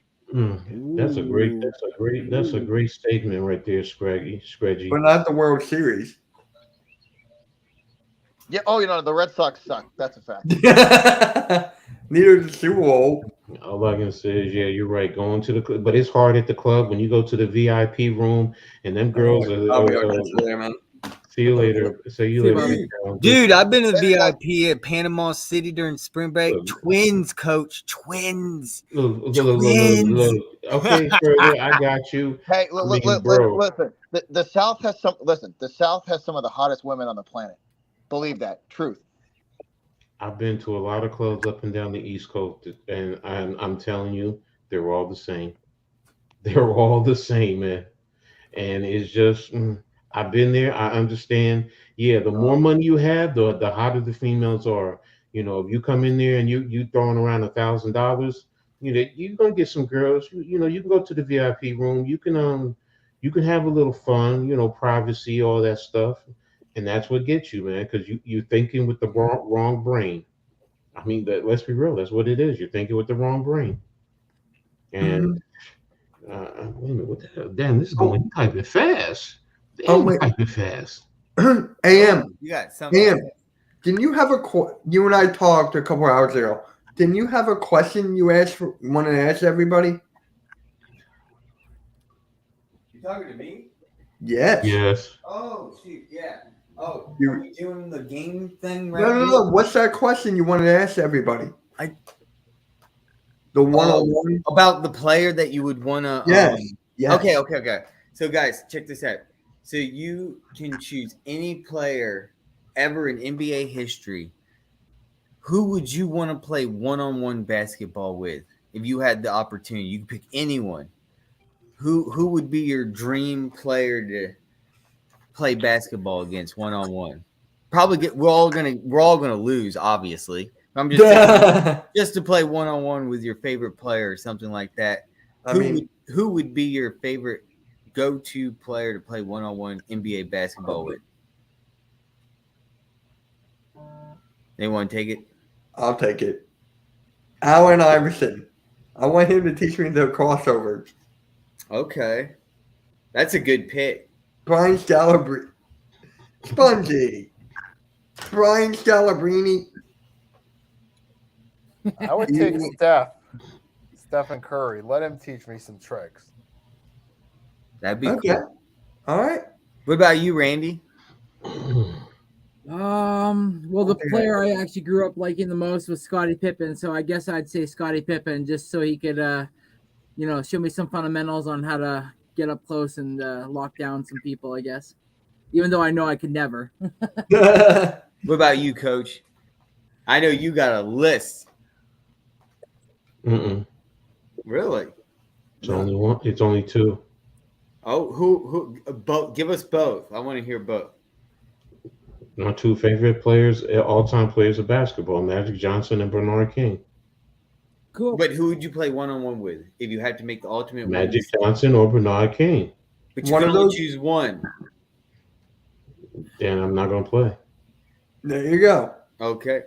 That's a great statement right there, Screggy. But not the World Series. Yeah. Oh, the Red Sox suck. That's a fact. Neither the Super Bowl. All I can say is, yeah, you're right. Going to the club, but it's hard at the club when you go to the VIP room and them girls see you later. Dude, I've been to VIP at Panama City during spring break. Twins, coach. Twins. Look. Okay, I got you. Hey, listen. The South has some. Listen, the South has some of the hottest women on the planet. Believe that. Truth. I've been to a lot of clubs up and down the East Coast, and I'm telling you, they're all the same. They're all the same, man. And it's just, I've been there. I understand. Yeah, the more money you have, the hotter the females are. You know, if you come in there and you throwing around $1,000, you're gonna get some girls. You know, you can go to the VIP room. You can have a little fun. Privacy, all that stuff, and that's what gets you, man. Because you're thinking with the wrong brain. I mean, let's be real. That's what it is. You're thinking with the wrong brain. And wait a minute, what the hell? Damn, this is going typing fast. Typing fast. AM. You got something. AM. Didn't you have you and I talked a couple hours ago. Didn't you have a question you wanted to ask everybody? You talking to me? Yes. Yes. Oh shoot, yeah. Oh, You- are we doing the game thing right No. What's that question you wanted to ask everybody? The one-on-one? About the player that you would want to. Yes. Yes. Okay. So, guys, check this out. So you can choose any player ever in NBA history. Who would you want to play one-on-one basketball with if you had the opportunity? You can pick anyone. Who would be your dream player to play basketball against one-on-one? Probably we're all gonna lose, obviously. I'm just saying, just to play one-on-one with your favorite player or something like that. Who would be your favorite go-to player to play one-on-one NBA basketball with? Anyone take it? I'll take it. Allen Iverson. I want him to teach me the crossovers. Okay. That's a good pick. Brian Scalabrine. Spongy. Brian Scalabrine. I would take Stephen Curry. Let him teach me some tricks. That'd be Okay. cool. All right. What about you, Randy? Well, the player I actually grew up liking the most was Scottie Pippen, so I guess I'd say Scottie Pippen just so he could, show me some fundamentals on how to get up close and lock down some people, I guess. Even though I know I could never. What about you, Coach? I know you got a list. Really? It's only one. It's only two. Oh, who? Both? Give us both. I want to hear both. My two favorite players, all-time players of basketball: Magic Johnson and Bernard King. Cool. But who would you play one-on-one with if you had to make the ultimate Magic Johnson or Bernard King. But you can only choose one. Then I'm not gonna play. There you go. Okay.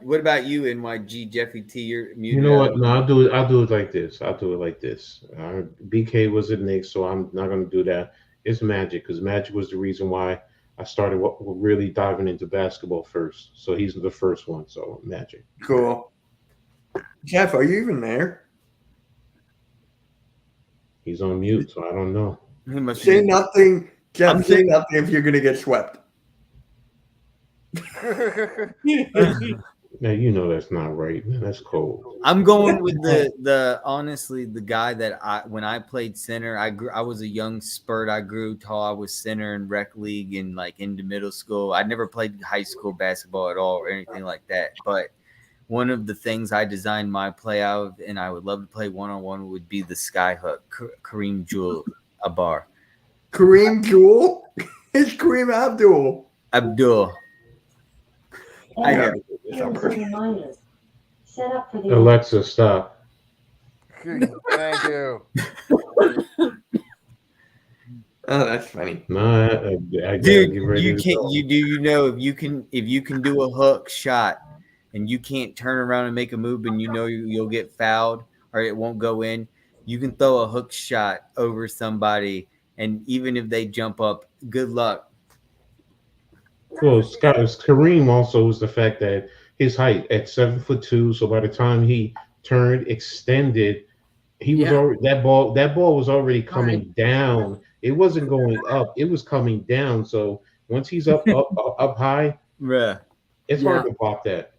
What about you, NYG Jeffy T? You're muted. You know what? No, I'll do it like this. BK was at Knicks, so I'm not gonna do that. It's Magic, because Magic was the reason why I started really diving into basketball first. So he's the first one. So Magic. Cool. Jeff, are you even there? He's on mute, so I don't know. Say nothing. Jeff, say nothing if you're going to get swept. Now you know that's not right, man. That's cold. I'm going with honestly the guy that when I played center, I was a young spurt. I grew tall. I was center in rec league and like into middle school. I never played high school basketball at all or anything like that. But one of the things I designed my play out of, and I would love to play one-on-one, would be the sky hook, Kareem Abdul-Jabbar. Kareem Jewel? It's Kareem Abdul. I know. Alexa, stop. Thank you. Oh, that's funny. No, I dude, get ready you to can't. go. If you can do a hook shot and you can't turn around and make a move, and you'll get fouled or it won't go in, you can throw a hook shot over somebody, and even if they jump up, good luck. Well, Kareem also was the fact that his height at 7'2", so by the time he turned extended, he was already that ball was already coming down. It wasn't going up; it was coming down. So once he's up high, it's hard to block that.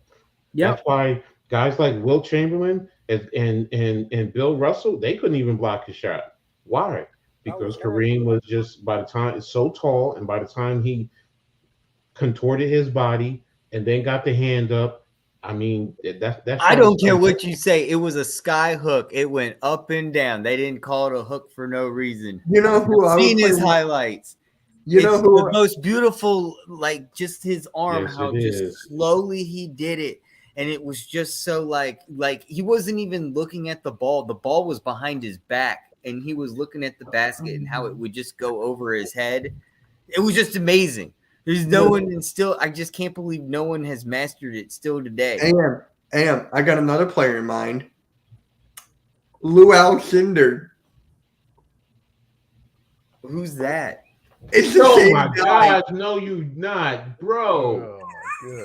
That's why guys like Wilt Chamberlain and Bill Russell, they couldn't even block his shot. Why? Because Kareem was just, by the time, it's so tall, and by the time he contorted his body, and then got the hand up. I mean, that's. I don't care what you say. It was a sky hook. It went up and down. They didn't call it a hook for no reason. You know who I've seen his highlights. You know who the most beautiful, like just his arm, Yes, how it just is. slowly he did it. And it was just so like he wasn't even looking at the ball. The ball was behind his back, and he was looking at the basket and how it would just go over his head. It was just amazing. There's no one, and still, I just can't believe no one has mastered it still today. Am, I got another player in mind. Lou Alcindor. Who's that? It's the Oh same my guy. gosh, no, you not, bro. Oh my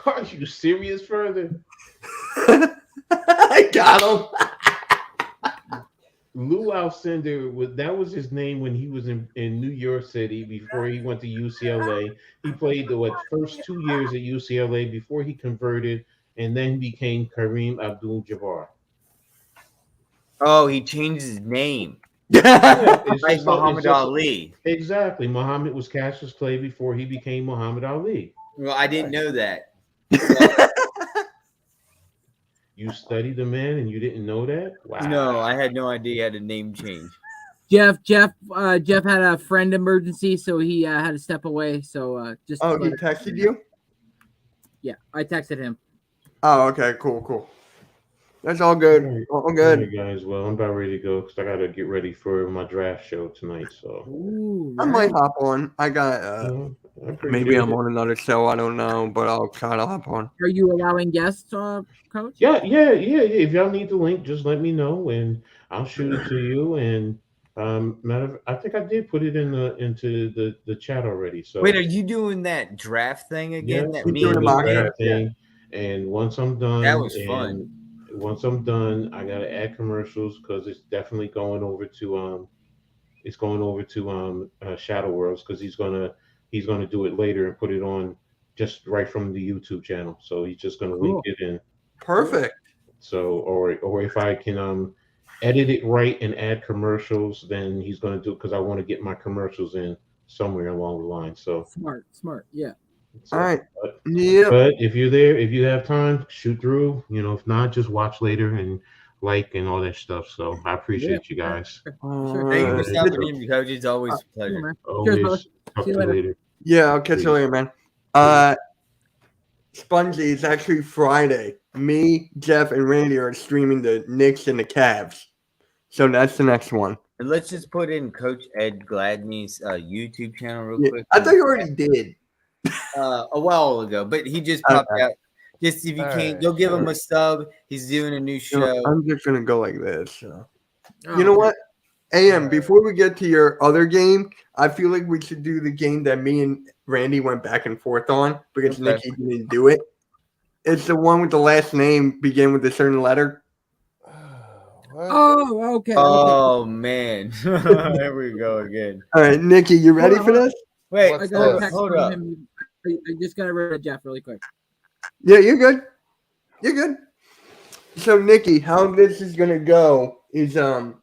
god. Are you serious further? I got him. Lou Alcindor that was his name when he was in New York City before he went to UCLA. He played the first 2 years at UCLA before he converted, and then became Kareem Abdul-Jabbar. Oh, he changed his name. Yeah, it's Like just Muhammad Ali. Exactly. Muhammad was Cassius Clay before he became Muhammad Ali. Well, I didn't know that. You studied the man and you didn't know that? Wow. No, I had no idea he had a name change. Jeff had a friend emergency, so he had to step away. So just. Oh, he texted you? Yeah, I texted him. Oh, okay, cool. That's all good. All good. All right, guys. Well, I'm about ready to go because I got to get ready for my draft show tonight. So Ooh, I might hop on. I got maybe I'm on another show. I don't know, but I'll try to hop on. Are you allowing guests, Coach? Yeah. If y'all need the link, just let me know and I'll shoot it to you. And I think I did put it into the chat already. So wait, are you doing that draft thing again? Yeah, That me and you did? thing. And once I'm done, That was fun. Once I'm done, I gotta add commercials because it's definitely going over to Shadow Worlds because he's gonna do it later and put it on just right from the YouTube channel. So he's just gonna link it in. Perfect. So or if I can edit it right and add commercials, then he's gonna do it because I want to get my commercials in somewhere along the line. So Smart, yeah. So, all right. But if you're there, if you have time, shoot through. If not, just watch later and like and all that stuff. So I appreciate you guys. Thank you for stopping in, Coach. It's always a pleasure. Always. Talk to you later. Yeah, I'll catch you later, man. Spongy, it's actually Friday. Me, Jeff, and Randy are streaming the Knicks and the Cavs. So that's the next one. And let's just put in Coach Ed Gladney's YouTube channel real quick. I thought you already did. A while ago, but he just popped out. Just if you can, go give him a sub. He's doing a new show. I'm just gonna go like this. So. You know what? AM, before we get to your other game, I feel like we should do the game that me and Randy went back and forth on because Nikki didn't do it. It's the one with the last name begin with a certain letter. Oh, okay. Oh man, there we go again. All right, Nikki, you ready for this? Wait, I got a text hold from up. him. I just got to rid of Jeff really quick. Yeah, you're good. You're good. So, Nikki, how this is gonna go is so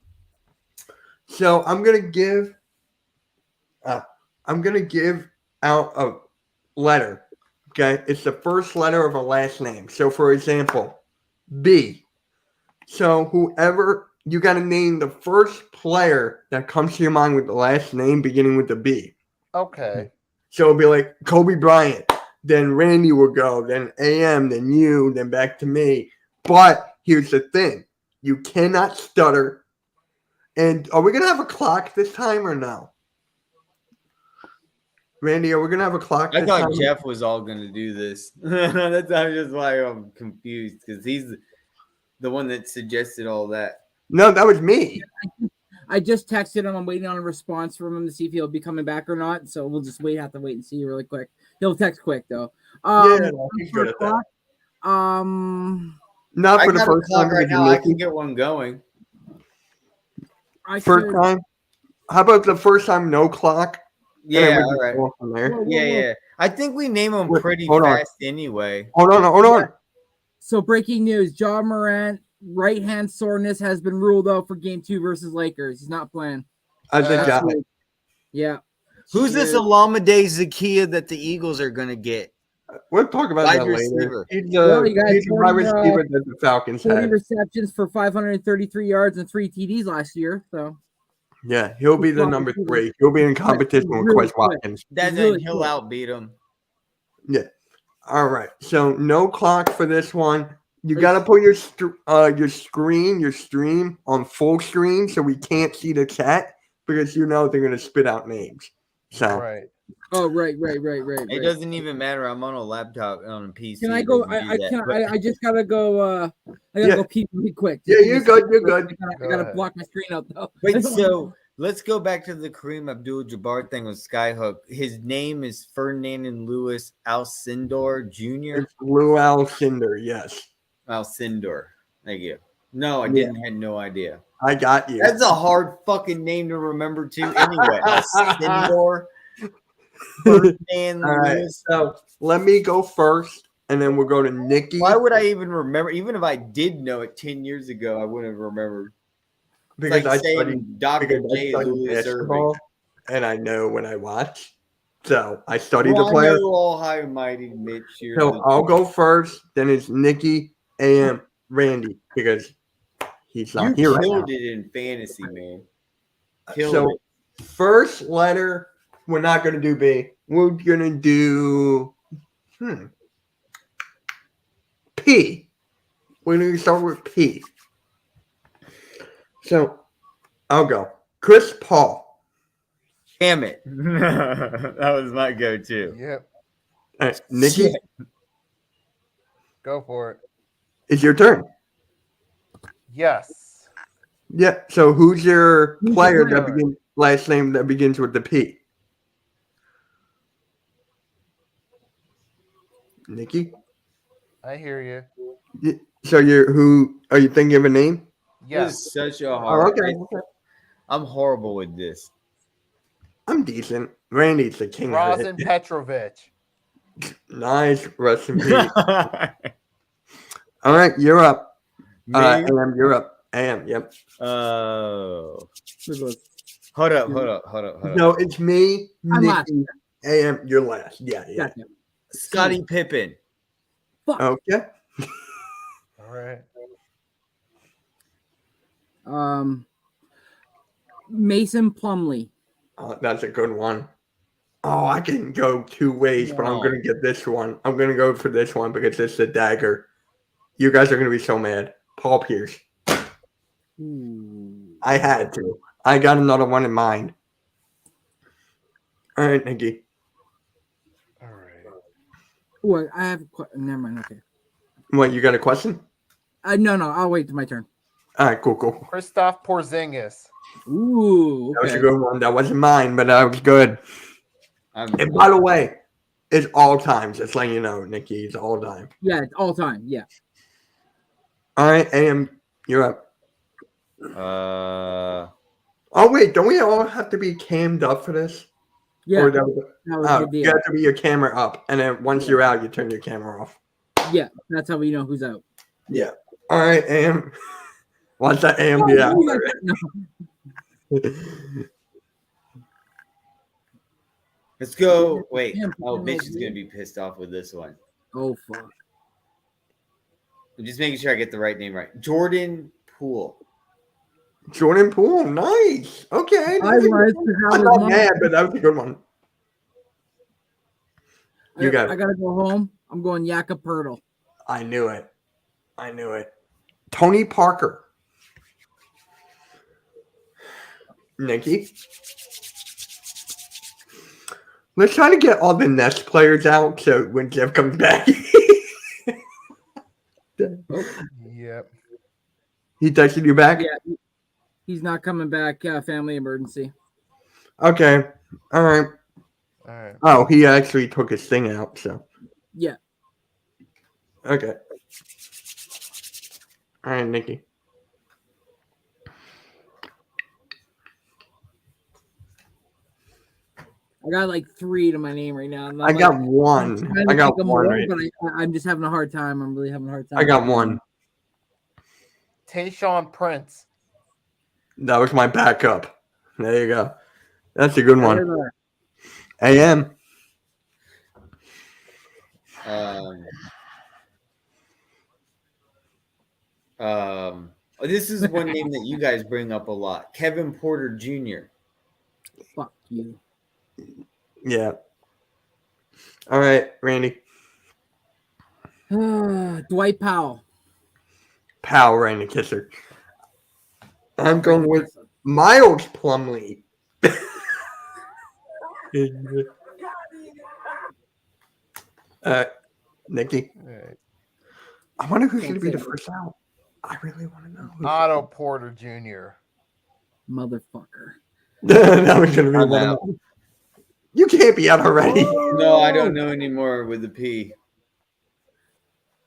I'm gonna give out a letter. Okay, it's the first letter of a last name. So, for example, B. So, whoever you got to name the first player that comes to your mind with the last name beginning with the B. Okay. So it'll be like Kobe Bryant, then Randy will go, then AM, then you, then back to me. But here's the thing. You cannot stutter. And are we going to have a clock this time or no? Randy, are we going to have a clock I this thought time? Jeff was all going to do this. That's just why I'm confused because he's the one that suggested all that. No, that was me. I just texted him. I'm waiting on a response from him to see if he'll be coming back or not. So we'll just have to wait and see really quick. He'll text quick though. He's good at that. I Not for the got a first clock time. right now. I can get one going. First time? How about the first time no clock? Yeah, we all just right. go from there. Yeah. I think we name them Wait, pretty hold on. fast anyway. Hold on. So breaking news: John Morant right hand soreness has been ruled out for Game 2 versus Lakers. He's not playing. I think Yeah. Who's this Olamide Zakia that the Eagles are going to get? We'll talk about Wide that receiver. later. He's a wide receiver that the Falcons 40 had. receptions for 533 yards and 3 TDs last year. So Yeah, he'll be the number 3. He'll be in competition with really Quez Watkins. He'll outbeat him. Yeah. All right. So no clock for this one. You got to put your stream on full screen so we can't see the chat because they're going to spit out names. So. Right. Oh, right. It doesn't even matter. I'm on a laptop on a PC. Can I go? I just gotta go. I gotta go pee really quick. Yeah, you're good. You're good. I gotta block my screen out though. Wait, so let's go back to the Kareem Abdul-Jabbar thing with Skyhook. His name is Ferdinand Louis Alcindor Jr. It's Lou Alcindor, yes. Alcindor. Thank you. No, I didn't. Had no idea. I got you. That's a hard fucking name to remember too. Anyway, Alcindor. Ferdinand All right, Louis. so let me go first, and then we'll go to Nikki. Why would I even remember? Even if I did know it 10 years ago, I wouldn't have remembered. Because like I studied Dr. J. Lewis Irving. And I know when I watch. So I studied the player. I know all high and mighty Mitch here. So I'll go first, then it's Nikki and Randy because he's not here right now. You killed it in fantasy, man. So first letter, we're not going to do B. We're going to do P. We're going to start with P. So I'll go. Chris Paul. Damn it. That was my go-to. Yep. All right, Nikki, Go for it. it's your turn. Yes. Yeah. So who's your player that begins last name that begins with the P? Nikki. I hear you. So who are you thinking of a name? This is such a hard. Okay. I'm horrible with this. I'm decent. Randy's the king of Rosin it. Petrovic. Nice. Rest in peace. All right, you're up. Am, you're up. Am, yep. Oh. Hold up. No, it's me, I'm last. Nikki, Am, you're last. Yeah. Gotcha. Scottie Pippen. Okay. All right. Mason Plumlee. Oh, that's a good one. Oh, I can go 2 ways, but I'm going to get this one. I'm going to go for this one because it's the dagger. You guys are going to be so mad. Paul Pierce. I had to. I got another one in mind. All right, Nikki. All right. What? I have. Never mind. Okay. What, you got a question? No. I'll wait till my turn. All right, cool. Christoph Porzingis. Ooh. That was Okay. a good one. That wasn't mine, but that was good. And by the way, it's all time. Just letting you know, Nikki, it's all time. Yeah, it's all time. Yeah. All right, Am, you're up. Oh wait, don't we all have to be cammed up for this? Yeah. Or that was a good you deal. have to be your camera up, and then once you're out, you turn your camera off. Yeah, that's how we know who's out. Yeah. All right, Am. Once that Am be out. Let's go. Wait. Oh, Mitch is going to be pissed off with this one. Oh, fuck. I'm just making sure I get the right name right. Jordan Poole. Jordan Poole, nice. Okay. I was not mad, but that was a good one. You got it. I gotta go home. I'm going Jakob Poeltl. I knew it. Tony Parker. Nikki. Let's try to get all the Nets players out so when Jeff comes back. Yep. He texted you back? Yeah, he's not coming back. Family emergency. Okay. All right. Oh, he actually took his thing out, so. Yeah. Okay. All right, Nikki. I got like 3 to my name right now. I got one. I got one. Right. But I'm just having a hard time. I'm really having a hard time. I got one. Tayshaun Prince. That was my backup. There you go. That's a good one. AM. This is one name that you guys bring up a lot. Kevin Porter Jr. Fuck you. Yeah. All right, Randy. Dwight Powell. Powell, Randy Kisser. I'm going with Miles Plumlee. Nikki. Right. I wonder who's going to be the first out. I really want to know. Otto Porter Jr. Motherfucker. That was going to be one of them. You can't be out already. No, I don't know anymore with the P.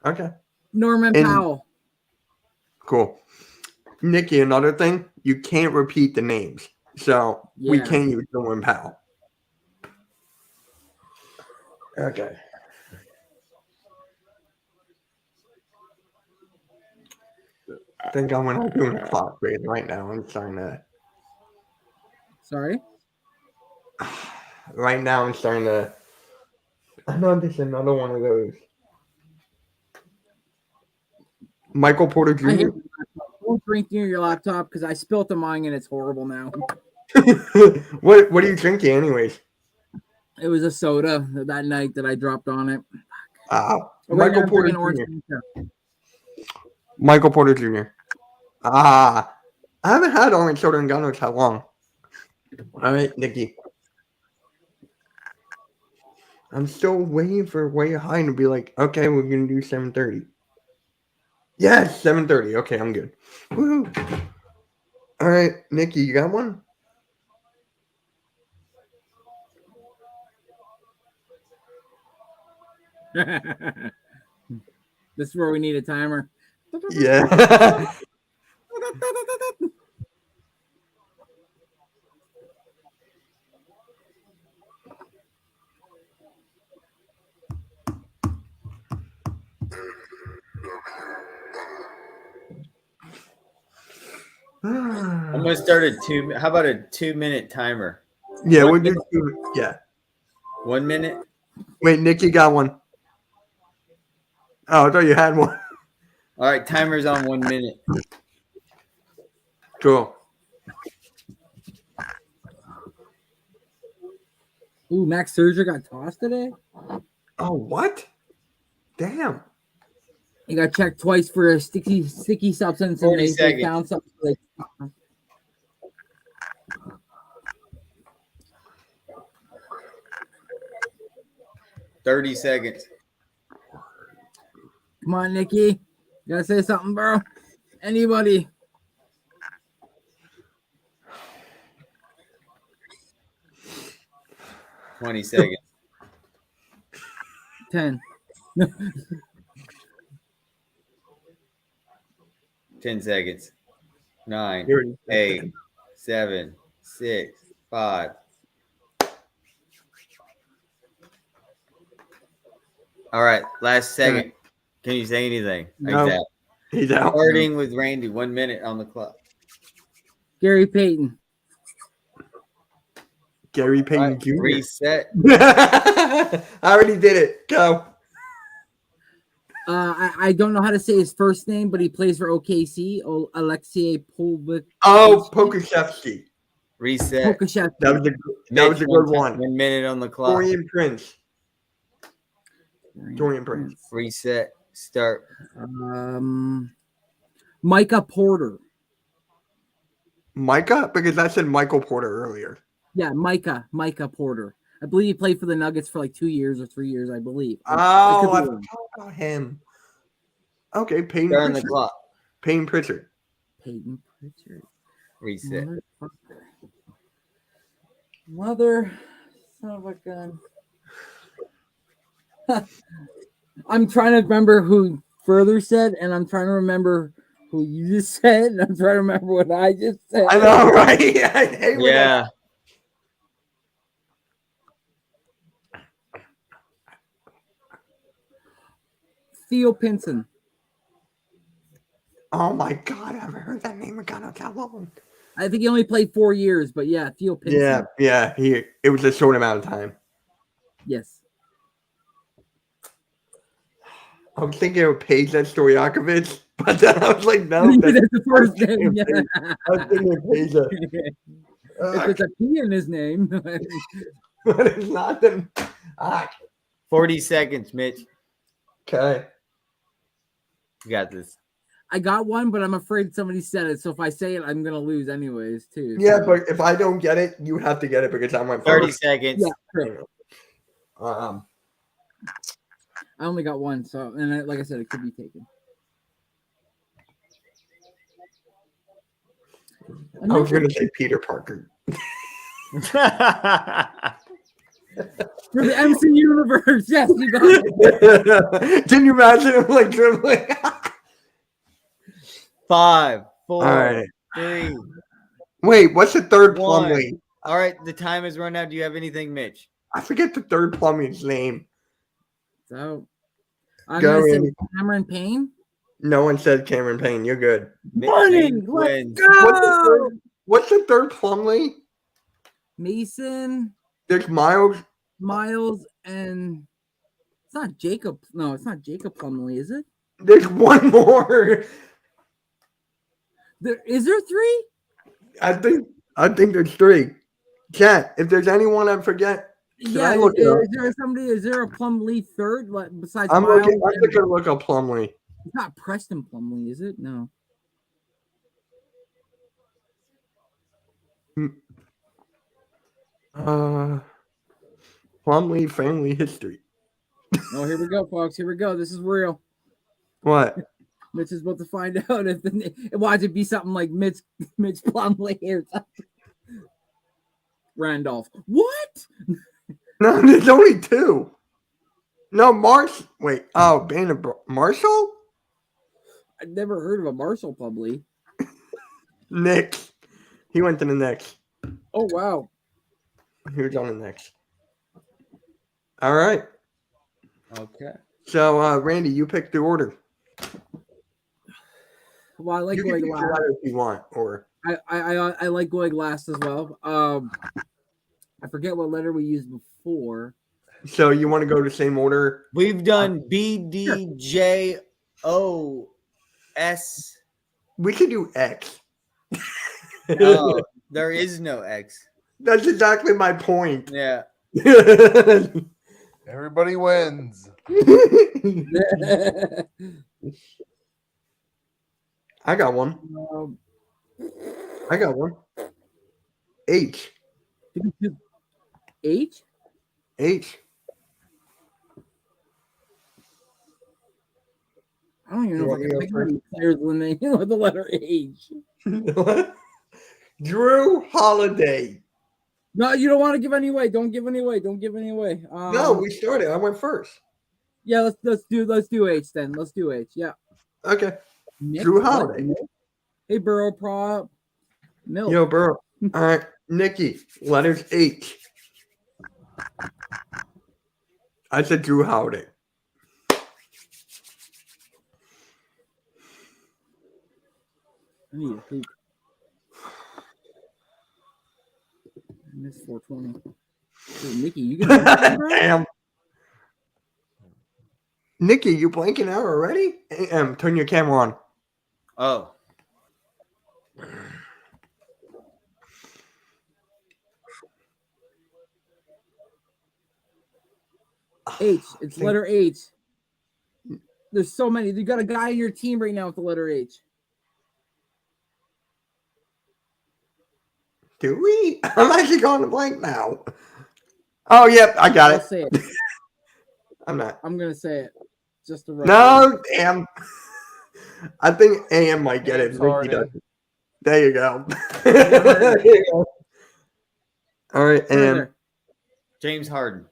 Okay. Norman Powell. Cool. Nikki, another thing, you can't repeat the names. So we can't use Norman Powell. Okay. I think I'm going to do a clock read right now. I'm starting to. Sorry? Right now, I'm starting to. I know there's another one of those. Michael Porter Jr. Don't drink near your laptop because I spilled the mine and it's horrible now. What are you drinking, anyways? It was a soda that night that I dropped on it. Michael Porter Jr. Michael Porter Jr. I haven't had orange soda in God knows how long. All right, Nikki. I'm still waiting for Way High to be like, okay, we're gonna do 7:30. Yes, 7:30. Okay, I'm good. Woo! All right, Nikki, you got one? This is where we need a timer. Yeah. I'm gonna start how about a 2-minute timer? Yeah, we'll do 2. Yeah. 1 minute. Wait, Nikki got one. Oh, I thought you had one. All right, timer's on 1 minute. Cool. Ooh, Max Scherzer got tossed today? Oh, what? Damn. He got checked twice for a sticky substance, and they found something. Like, 30 seconds. come on, Nikki. You gotta say something, bro. Anybody. $20 seconds. 10. 10 seconds. 9, 8, 7, 6, 5. All right, last second. Can you say anything? No. He's out. Starting with Randy. 1 minute on the clock. Gary Payton. Gary Payton Jr. Reset. I already did it. Go. I don't know how to say his first name, but he plays for OKC. Alexei Polvik. Oh, Pokashevsky. Reset. Pokashevsky. That was a good one. 1 minute on the clock. Dorian Prince. Dorian Prince. Reset. Start. Micah Porter. Micah? Because I said Michael Porter earlier. Yeah, Micah Porter. I believe he played for the Nuggets for like 2 years or 3 years, I believe. Oh, I forgot about him. Okay, Peyton Start on Pritchard. the clock. Peyton Pritchard. Peyton Pritchard. Reset. Mother son of a gun. I'm trying to remember who Further said, and I'm trying to remember who you just said, and I'm trying to remember what I just said. I know, right? I hate when Yeah. Theo Pinson. Oh my God, I haven't heard that name in God knows how long. I think he only played 4 years, but yeah, Theo Pinson. Yeah, it was a short amount of time. Yes. I was thinking of Peja Stojakovic, but then I was like, no, that's the first name. Yeah. I was thinking of Peja. If it's a P in his name. But it's not them. 40 seconds, Mitch. Okay. You got this. I got one, but I'm afraid somebody said it. So if I say it, I'm gonna lose anyways, too. Yeah, but if I don't get it, you have to get it because I went 30 first. seconds. Yeah, sure. I only got one, so like I said, it could be taken. I was going to say Peter Parker. For the MC Universe, yes, you got it. Can you imagine him like dribbling? 5, 4, All right. 3. Wait, what's the third 1. Plumlee? All right, the time has run out. Do you have anything, Mitch? I forget the third Plumlee's name. So I'm Go, gonna Andy. say Cameron Payne. No one said Cameron Payne. You're good. Morning, let's wins. go. What's the third Plumlee? Mason, There's Miles. and it's not Jacob. No, it's not Jacob Plumlee, is it? There's one more. Is there 3? I think there's 3. Chat, if there's anyone I forget, Yeah, is there a Plumlee third besides I'm Miles? going to look up Plumlee. It's not Preston Plumlee, is it? No. Plumlee family history. Oh, here we go, folks. Here we go. This is real. What? Mitch is about to find out if watch it be something like Mitch Plumlee or something. Randolph. What? No, there's only 2. No, Wait. Oh, Marshall? I've never heard of a Marshall Plumlee. Knicks. He went to the Knicks. Oh, wow. He was on the Knicks. All right. Okay. So, Randy, you picked the order. Well, I like You can going pick the last. letter if you want, or I like going last as well. I forget what letter we used before. so you want to go the same order? We've done B, D, J, O, S. We could do X. No, there is no X. That's exactly my point. Yeah. Everybody wins. I got one. H. H? H. I don't even know if I can pick any players when they with the letter H. Drew Holiday. No, you don't want to give any away. Don't give any away. Don't give any away. No, we started. I went first. Yeah, let's do H then. Let's do H. Yeah. Okay. Nick, Drew Holiday. Hey, Burrow Prop. Milk. Yo, Burrow. All right, Nikki. Letters H. I said Drew Holiday. I need a hoop. I missed 420. Hey, Nikki, you gonna Damn. Nikki, you blanking out already? Turn your camera on. Oh. H. It's letter H. There's so many. You got a guy in your team right now with the letter H. Do we? I'm actually going to blank now. Oh, yep, I got I'll it. say it. I'm not. I'm gonna say it. Just to No, damn. I think AM might get it. Nikki doesn't. There you go. There you go. All right, AM. James Harden.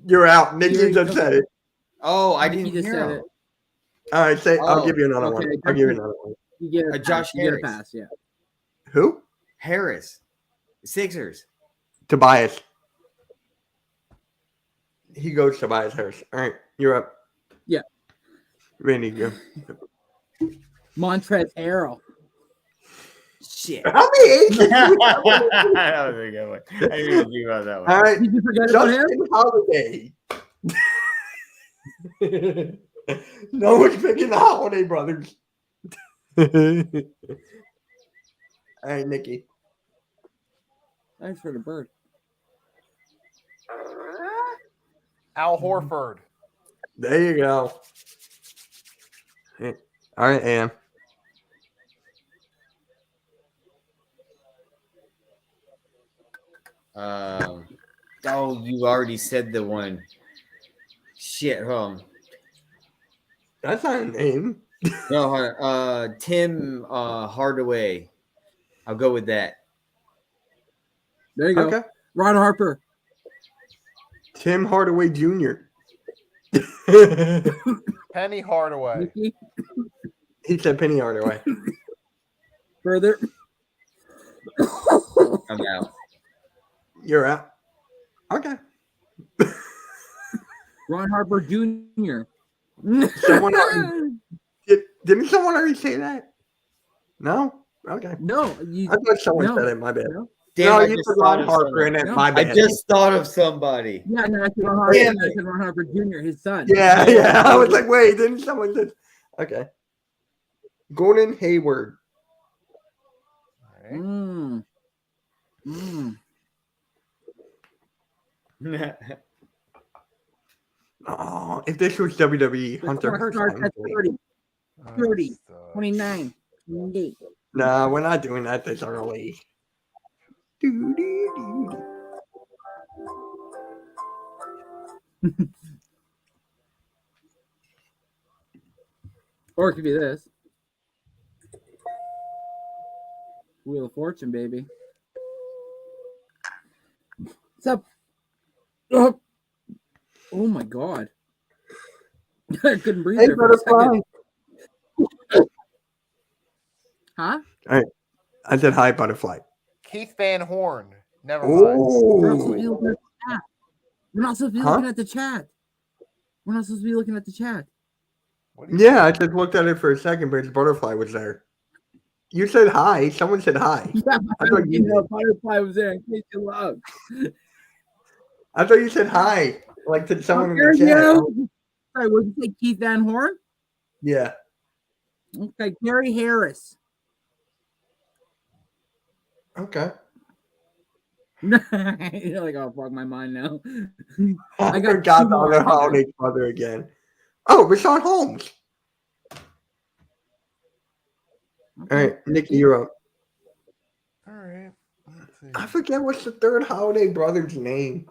You're out. Nikki just said it. Oh, I didn't He just hear said him. it. All right, say. I'll Oh, give you another okay. one. I'll give you another one. You get a Josh pass. You get a Harris. pass. Yeah. Who? Harris. Sixers. Tobias. He goes Tobias Harris. All right, you're up. Yeah. Randy, go. Montrezl Harrell. Shit. How many H's? That was a good one. I didn't even think about that one. All right. Did you forget about him? Justin Holiday. No one's picking the Holiday brothers. All right, Nikki. Thanks for the bird. Al Horford. There you go. All right, Ann. Oh, you already said the one. Shit, hold on. That's not a name. No, hold on. Tim Hardaway. I'll go with that. There you go. Okay. Ron Harper. Tim Hardaway Jr. Penny Hardaway. Nikki. He said Penny Hardaway. Further. I'm out. You're out. Okay. Ron Harper Jr. Someone already, didn't someone already say that? No? Okay. No. I thought someone said it. My bad. No. Damn, No, I you just said thought Ron of Harper and someone. then my bad. I just thought of somebody. Yeah, no, I said Ron Harper. Damn I it. said Ron Harper Jr., his son. Yeah. I was like, wait, didn't someone say? Okay. Gordon Hayward. Mm. Oh, if this was WWE, Hunter Hearst. Starts at 30, 29, 28. Nah, we're not doing that this early. Or it could be this. Wheel of Fortune, baby. What's up? Oh my God. I couldn't breathe there for a second. Huh? All right. I said hi, butterfly. Keith Van Horn. Never mind. We're not supposed to be looking at the chat. We're not supposed to be looking at the chat. We're not supposed to be looking at the chat. Yeah, I just looked at it for a second, but his butterfly was there. You said hi. Someone said hi. Yeah, I thought you did. butterfly was there in case you love. I thought you said hi, like to someone in the chat. Sorry, what did you say, Keith Van Horn? Yeah. Okay, Gary Harris. Okay. You're like, oh, fuck my mind now. I forgot the other Holiday brother again. Oh, Rashawn Holmes. All right, Nikki, you're up. All right. I forget what's the third Holiday brother's name.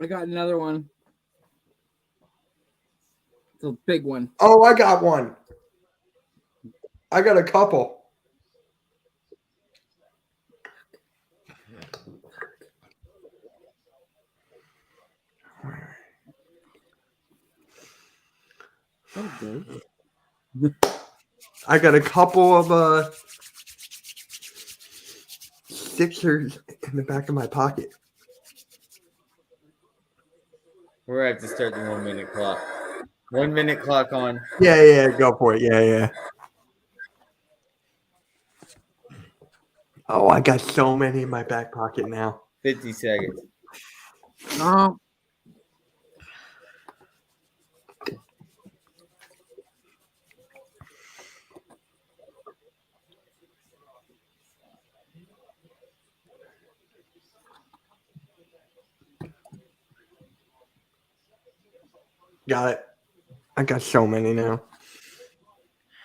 I got another one. It's a big one. Oh, I got one. I got a couple. Okay. I got a couple of Sixers in the back of my pocket. We're gonna have to start the 1 minute clock. 1 minute clock on. Yeah, go for it. Yeah. Oh, I got so many in my back pocket now. 50 seconds. No. Got it. I got so many now.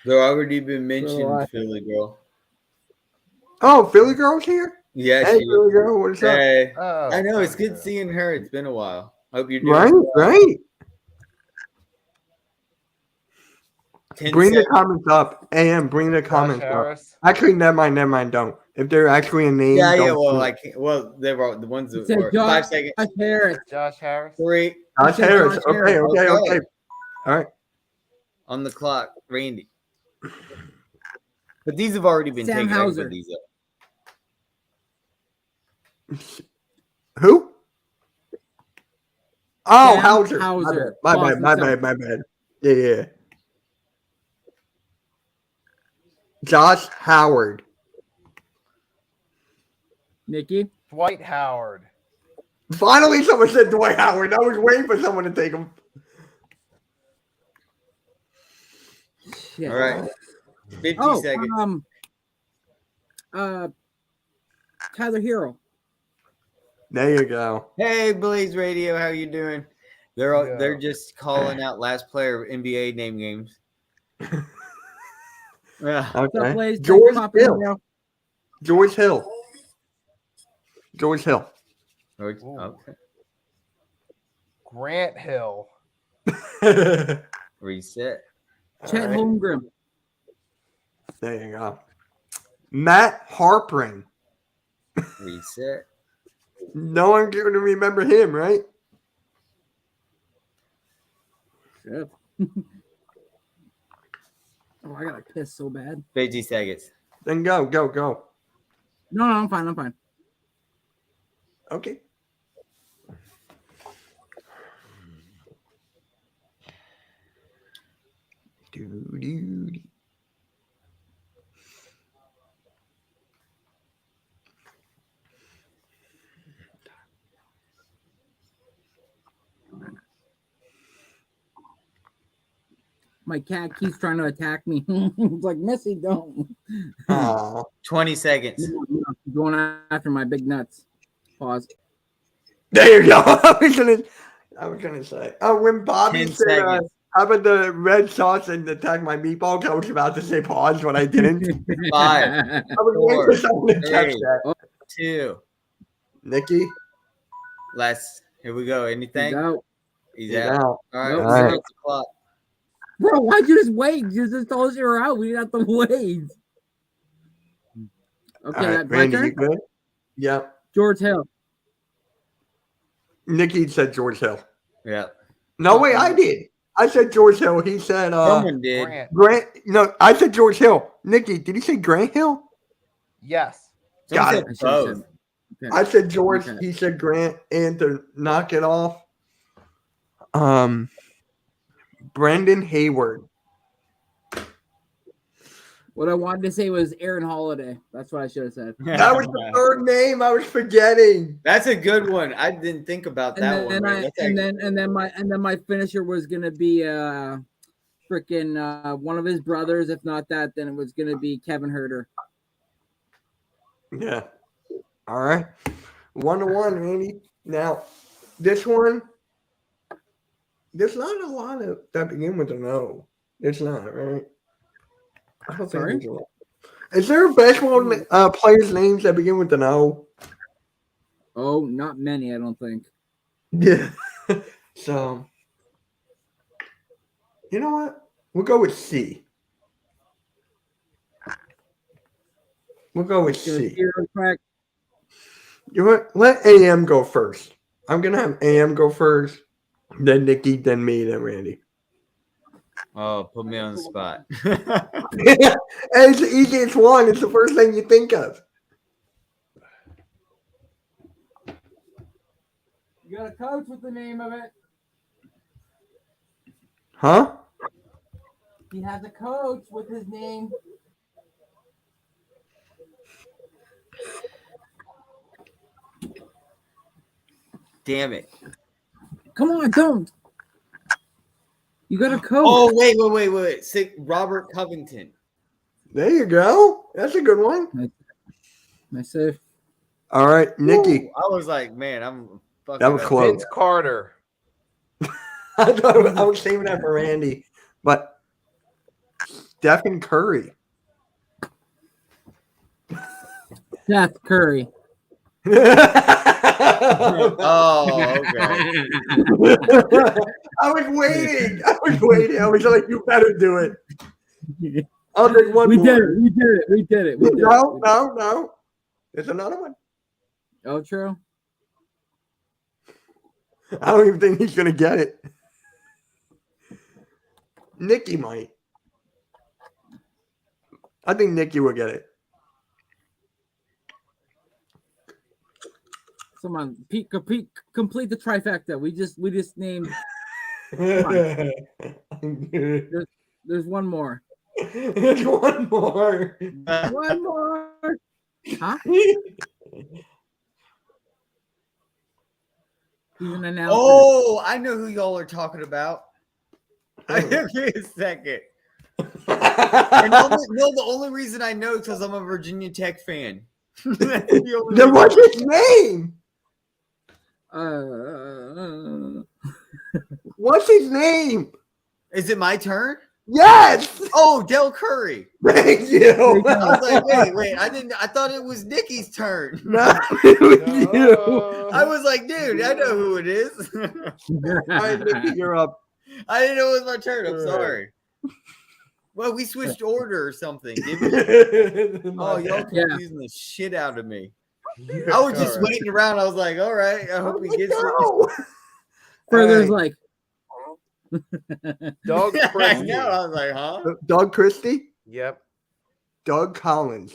They're already been mentioned, Philly girl. Oh, Philly girl's here? Yeah, hey, Philly girl, what's up? Hey. I know, it's good seeing her. It's been a while. Hope you're doing right. Bring seconds. the comments up. AM, bring the comments up. Actually, never mind. Don't. If they're actually a name, yeah. don't Well, I can't. Well, they were the ones that were Josh, 5 seconds. Josh Harris. Josh Harris. 3. Josh Harris. Okay. All right. On the clock, Randy. But these have already been Sam taken. I can Hauser. put these up. Who? Oh, Sam Hauser. Hauser. My bad. Yeah. Josh Howard. Nikki? Dwight Howard. Finally, someone said Dwight Howard. I was waiting for someone to take him. Shit. All right. 50 seconds. Tyler Hero. There you go. Hey, Blaze Radio, how you doing? They're just calling out last player NBA name games. Yeah. Okay. George Hill. George Hill. George Hill. Okay. Grant Hill. Reset. Chet Holmgren. There you go. Matt Harpring. Reset. No one's going to remember him, right? Shit. Oh, I gotta piss so bad. 50 seconds. Then go. No, I'm fine. Okay. Doo-doo-doo. My cat keeps trying to attack me. It's like, Missy, don't. 20 seconds. Going after my big nuts. Pause. There you go. I was gonna say. Oh, when Bobby 10 said, seconds. "How about the red sauce and attack my meatballs?" I was about to say pause, but I didn't. 5, I was waiting for someone to catch 3, that. 2. Nikki, Here we go. Anything? He's He's out. out. All right. All Let's right. start the clock. Bro, why'd you just wait? You just told us you were out. We didn't have to wait. Okay, All right, my Randy, turn? you good? Yeah. George Hill. Nikki said George Hill. Yeah. No, wait, I did. I said George Hill. He said Someone did. Grant. No, I said George Hill. Nikki, did he say Grant Hill? Yes. Got Someone it. said both. I said George. Okay. He said Grant. And to knock it off, Brendan Hayward. What I wanted to say was Aaron Holiday. That's what I should have said. That was the third name I was forgetting. That's a good one. I didn't think about that one. Ray. And then my finisher was gonna be freaking one of his brothers. If not that, then it was gonna be Kevin Herter. Yeah. All right. 1-1, Randy. Now, this one, there's not a lot of that begin with an O. It's not, right? I don't think Sorry? there's a lot. Is there basketball players' names that begin with an O? Oh, not many, I don't think. Yeah. So, you know what? We'll go with C. We'll go with C. You know what? Let AM go first. I'm going to have AM go first, then Nikki, then me, then Randy. Oh, put me on the spot. And it's the easiest one. It's the first thing you think of. You got a coach with the name of it. Huh? He has a coach with his name. Damn it. Come on, don't. You got a coach. Oh, wait. Robert Covington. There you go. That's a good one. Nice save. All right, Nikki. Ooh, I was like, man, I'm fucking That was up. close. Vince Carter. I thought I was saving that for Randy, but Stephen Curry. Seth Curry. Oh, okay. I was waiting. I was like, you better do it. I'll take one We more. did it. No. There's another one. Oh, true. I don't even think he's going to get it. Nikki might. I think Nikki will get it. Come on, complete the trifecta. We just named. There's one more. There's one more. One more. Huh? He's an announcer. Oh, I know who y'all are talking about. Give me a second. The only reason I know is because I'm a Virginia Tech fan. Then what's his name? What's his name? Is it my turn? Yes. Oh, Del Curry. Thank you. I was like, wait. I thought it was Nikki's turn. No, it was you. I was like, dude, I know who it is. All right, Nikki, you're up. I didn't know it was my turn. I'm sorry. Well, we switched order or something, didn't we? Oh, y'all confusing the shit out of me. I was just waiting around. I was like, all right, I hope he gets it. Further's like Doug I Christie. know. I was like, huh? Doug Christie? Yep. Doug Collins.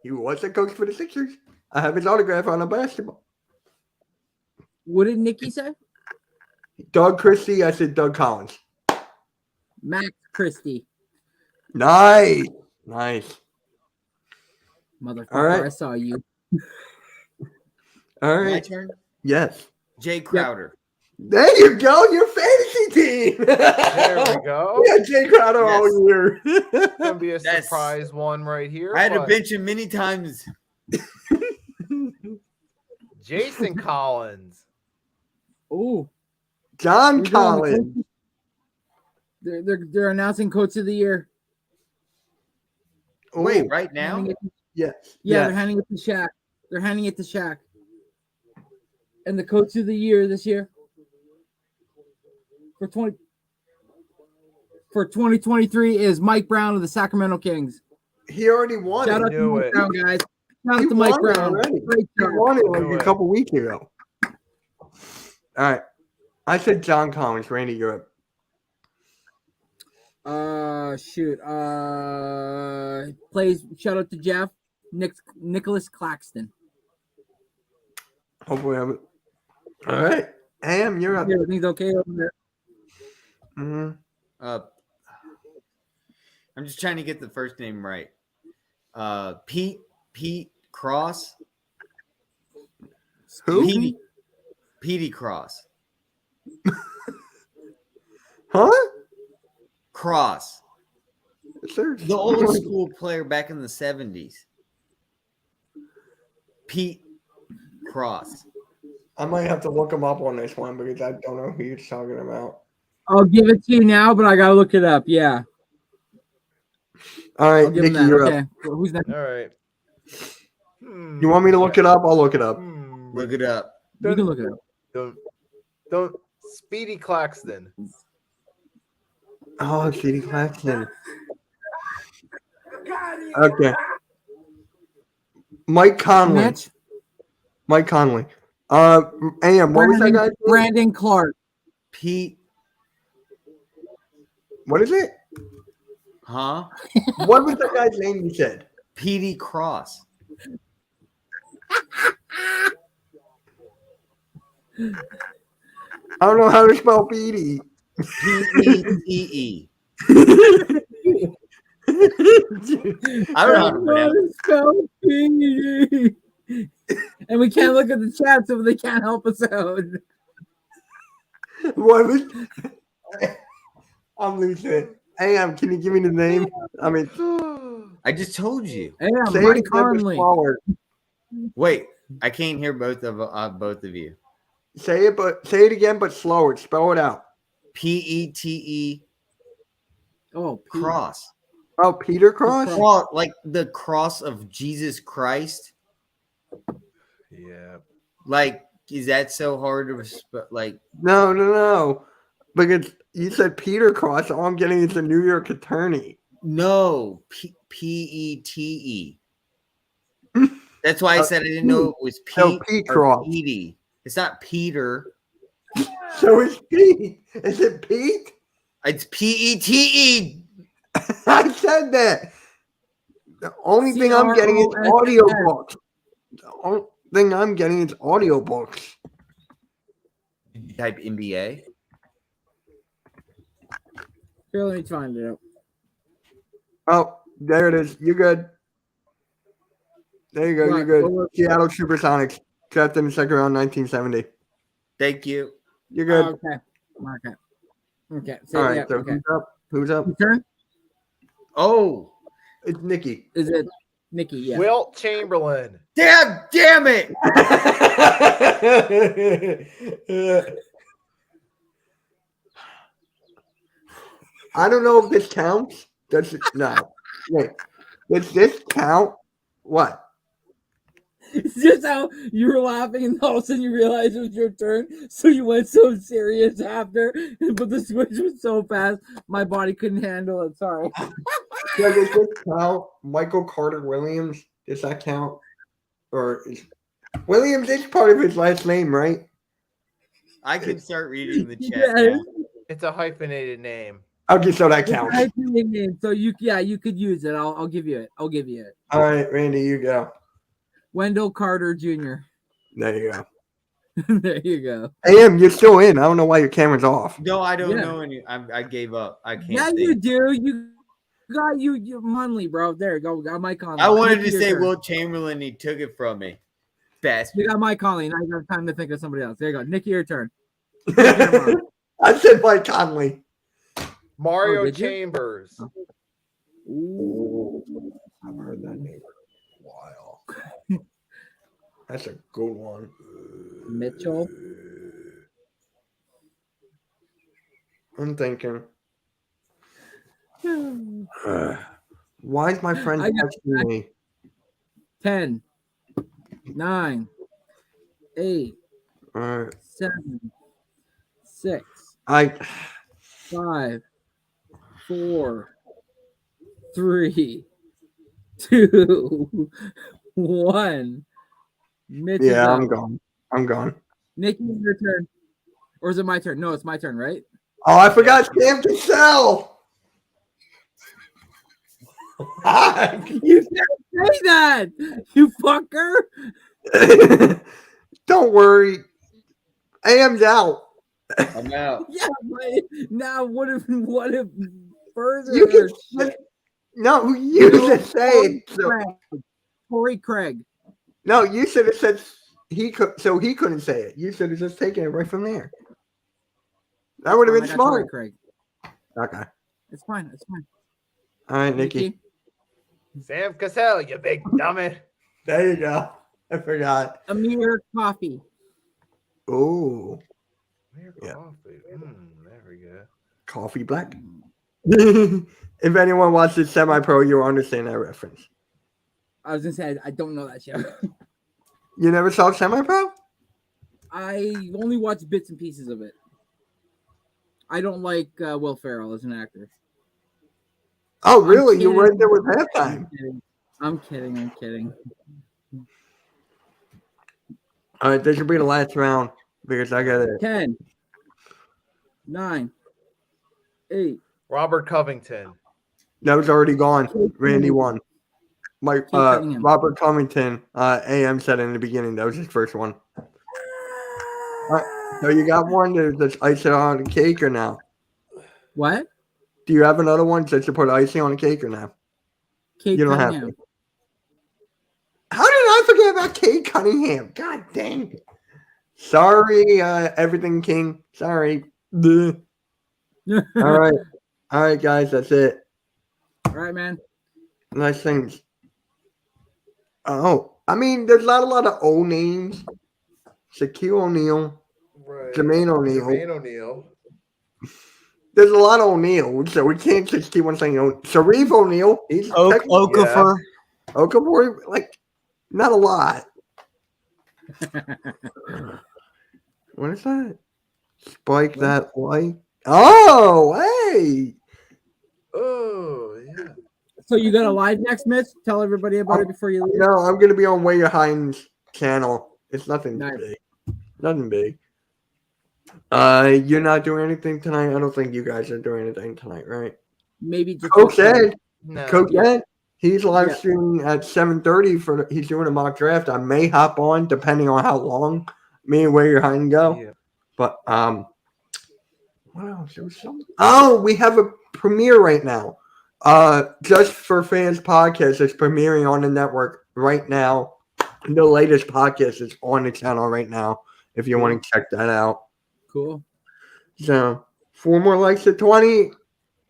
He was a coach for the Sixers. I have his autograph on a basketball. What did Nikki say? Doug Christie. I said Doug Collins. Max Christie. Nice. Motherfucker, All right. I saw you. All My right. turn. Yes. Jay Crowder. There you go. Your fantasy team. There we go. Yeah, Jay Crowder all year. Gonna be a surprise one right here. I had to but bench him many times. Jason Collins. Oh, John Collins. They're announcing Coach of the Year. Wait, right now? Yes. Yeah, they're handing it to Shaq. They're handing it to Shaq. And the Coach of the Year this year for 2023 is Mike Brown of the Sacramento Kings. He already won. Shout out to Mike Brown, guys. Shout out to Mike Brown. Great He job. won it like a couple weeks ago. All right. I said John Collins. Randy, you're up. Plays. Shout out to Jeff. Nicholas Claxton. Hopefully, I'm. All right. Am, you're up. Everything's okay over there. Mm-hmm. I'm just trying to get the first name right. Pete Cross. Who? Petey Cross. Huh? Cross. The old school player back in the 70s. Pete Cross. I might have to look him up on this one because I don't know who you're talking about. I'll give it to you now, but I gotta look it up. Yeah. All right, I'll give him Nikki, that. you're Okay. up. Well, who's next? All right. You want me to look it up? I'll look it up. Look it up. You can look it up. Don't Speedy Claxton. Oh, Speedy Claxton. Okay. Mike Conley. Mitch? Mike Conley. Am, what was that guy's name? Brandon Clark. Pete. What is it? Huh? What was that guy's name you said? Petey Cross. I don't know how to spell Petey. P-E-T-E. I don't know how to spell Petey. And we can't look at the chat, so they can't help us out. What was? I'm losing it. Am, can you give me the name? I mean, I just told you. Am, say it Mike again, but Conley. slower. Wait, I can't hear both of you. Say it again, but slower. Spell it out. P-E-T-E. Oh, Pete. Cross. Oh, Peter Cross? Cross, like the cross of Jesus Christ. Yeah. Like, Is that so hard to like? No. Because you said Peter Cross. All I'm getting is the New York attorney. No, P-E-T-E. That's why I said I didn't know it was Pete or Petey. It's not Peter. So it's Pete. Is it Pete? It's P-E-T-E. I said that. The only thing I'm getting is audiobooks. The only thing I'm getting is audiobooks. Did you type NBA? Here, let me find it out. Oh, there it is. You good? There you go. Right, You're good. over- Seattle Supersonics drafted in the second round, 1970. Thank you. You're good. Okay. So, All right. yeah, So okay. who's up? Your turn? Oh, It's Nikki. Is it Nikki? Yeah. Wilt Chamberlain. damn it! I don't know if this counts. Does it? No. Wait. Does this count? What? It's just how you were laughing and all of a sudden you realized it was your turn. So you went so serious after, but the switch was so fast, my body couldn't handle it. Sorry. Does this count? Michael Carter Williams? Does that count? Or Williams is part of his last name, right? I can start reading the chat. Yes. now. It's a hyphenated name. Okay, so that counts. So you could use it. I'll give you it. I'll give you it. All right, Randy, you go. Wendell Carter Jr. There you go. There you go. AM, you're still in. I don't know why your camera's off. No, I don't Yeah. know any. I gave up. I can't. Yeah, think. you do. You got you Munley, bro. There you go. Got Mike Conley. I wanted Nikki, to your say turn. Wilt Chamberlain. He took it from me. Best. You got Mike Conley. Now you got time to think of somebody else. There you go. Nikki, your turn. I said Mike Conley. Mario did you? Chambers. Ooh, I've heard that name for a while. That's a good one. Mitchell. I'm thinking. Why is my friend I got- texting me? 10, 9, 8, All right. 7, 6, I 5, 4, 3, 2, 1. Mitch is yeah, I'm out. gone. I'm gone. Nikki, your turn. Or is it my turn? No, it's my turn, right? Oh, I forgot Sam Cassell. You can't say that, you fucker. Don't worry. AM's out. I'm out. Yeah, but now what if further? You can no, you just say it. Corey Craig. No, you should have said he could, so he couldn't say it. You should have just taken it right from there. That would have been I got Corey smart. Craig. Okay. It's fine. It's fine. All right, Nikki. Sam Cassell, you big dummy. There you go. I forgot. Amir Coffee. Oh, Mere Yeah. coffee. There we go. coffee black. If anyone watches Semi-Pro, you'll understand that reference. I was gonna say I don't know that show. You never saw Semi-Pro? I only watched bits and pieces of it. I don't like Will Ferrell as an actor. Oh, really? You kidding. were right there with halftime. I'm kidding. All right, this should be the last round because I got it. 10, 9, 8. Robert Covington. That was already gone. Randy won. My Cunningham. Robert Covington, AM said in the beginning that was his first one. All right, so you got one to just ice it on the cake or now? What? Do you have another one just to put icing on the cake or now? Kate You don't Cunningham. have to. How did I forget about Kate Cunningham? God dang. Sorry, Everything King. Sorry. All right. All right, guys, that's it. All right, man. Nice things. Oh, I mean, there's not a lot of old names. Shaquille O'Neal, Right. Jermaine O'Neal. Jermaine O'Neal. There's a lot of O'Neal, so we can't just keep on saying Sharif O'Neal. He's Okafor. Okafor, like, not a lot. What is that? Spike that white. Oh, hey. Oh, yeah. So you got a live next, Mitch? Tell everybody about it before you leave. No, I'm gonna be on Way Your Hines channel. It's nothing Nice. big. Nothing big. You're not doing anything tonight. I don't think you guys are doing anything tonight, right? Maybe just Coach Ed. No. Coach Ed. He's live Yeah. streaming at 7:30 he's doing a mock draft. I may hop on depending on how long me and Way Your Hines go. Yeah. But What else? There was something. Oh, we have a premiere right now. Just for Fans podcast is premiering on the network right now. The latest podcast is on the channel right now. If you want to check that out. Cool. So 4 more likes to 20.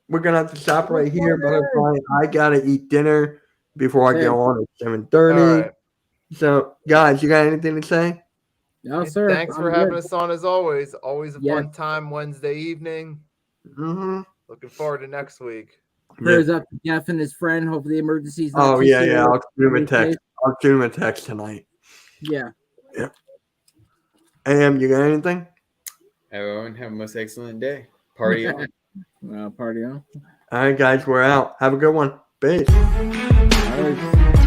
We're gonna have to stop right here, but I gotta eat dinner before I go on at 7:30. Right. So, guys, you got anything to say? No, sir. Thanks for having us on as always. Always a fun time Wednesday evening. Mm-hmm. Looking forward to next week. Prayers up to Jeff and his friend. Hopefully, the emergency's not Oh too yeah. serious. I'll shoot him a text. I'll shoot him a text tonight. Yeah. Am, you got anything? Everyone have a most excellent day. Party on. Party on. All right, guys, we're out. Have a good one. Peace. All right.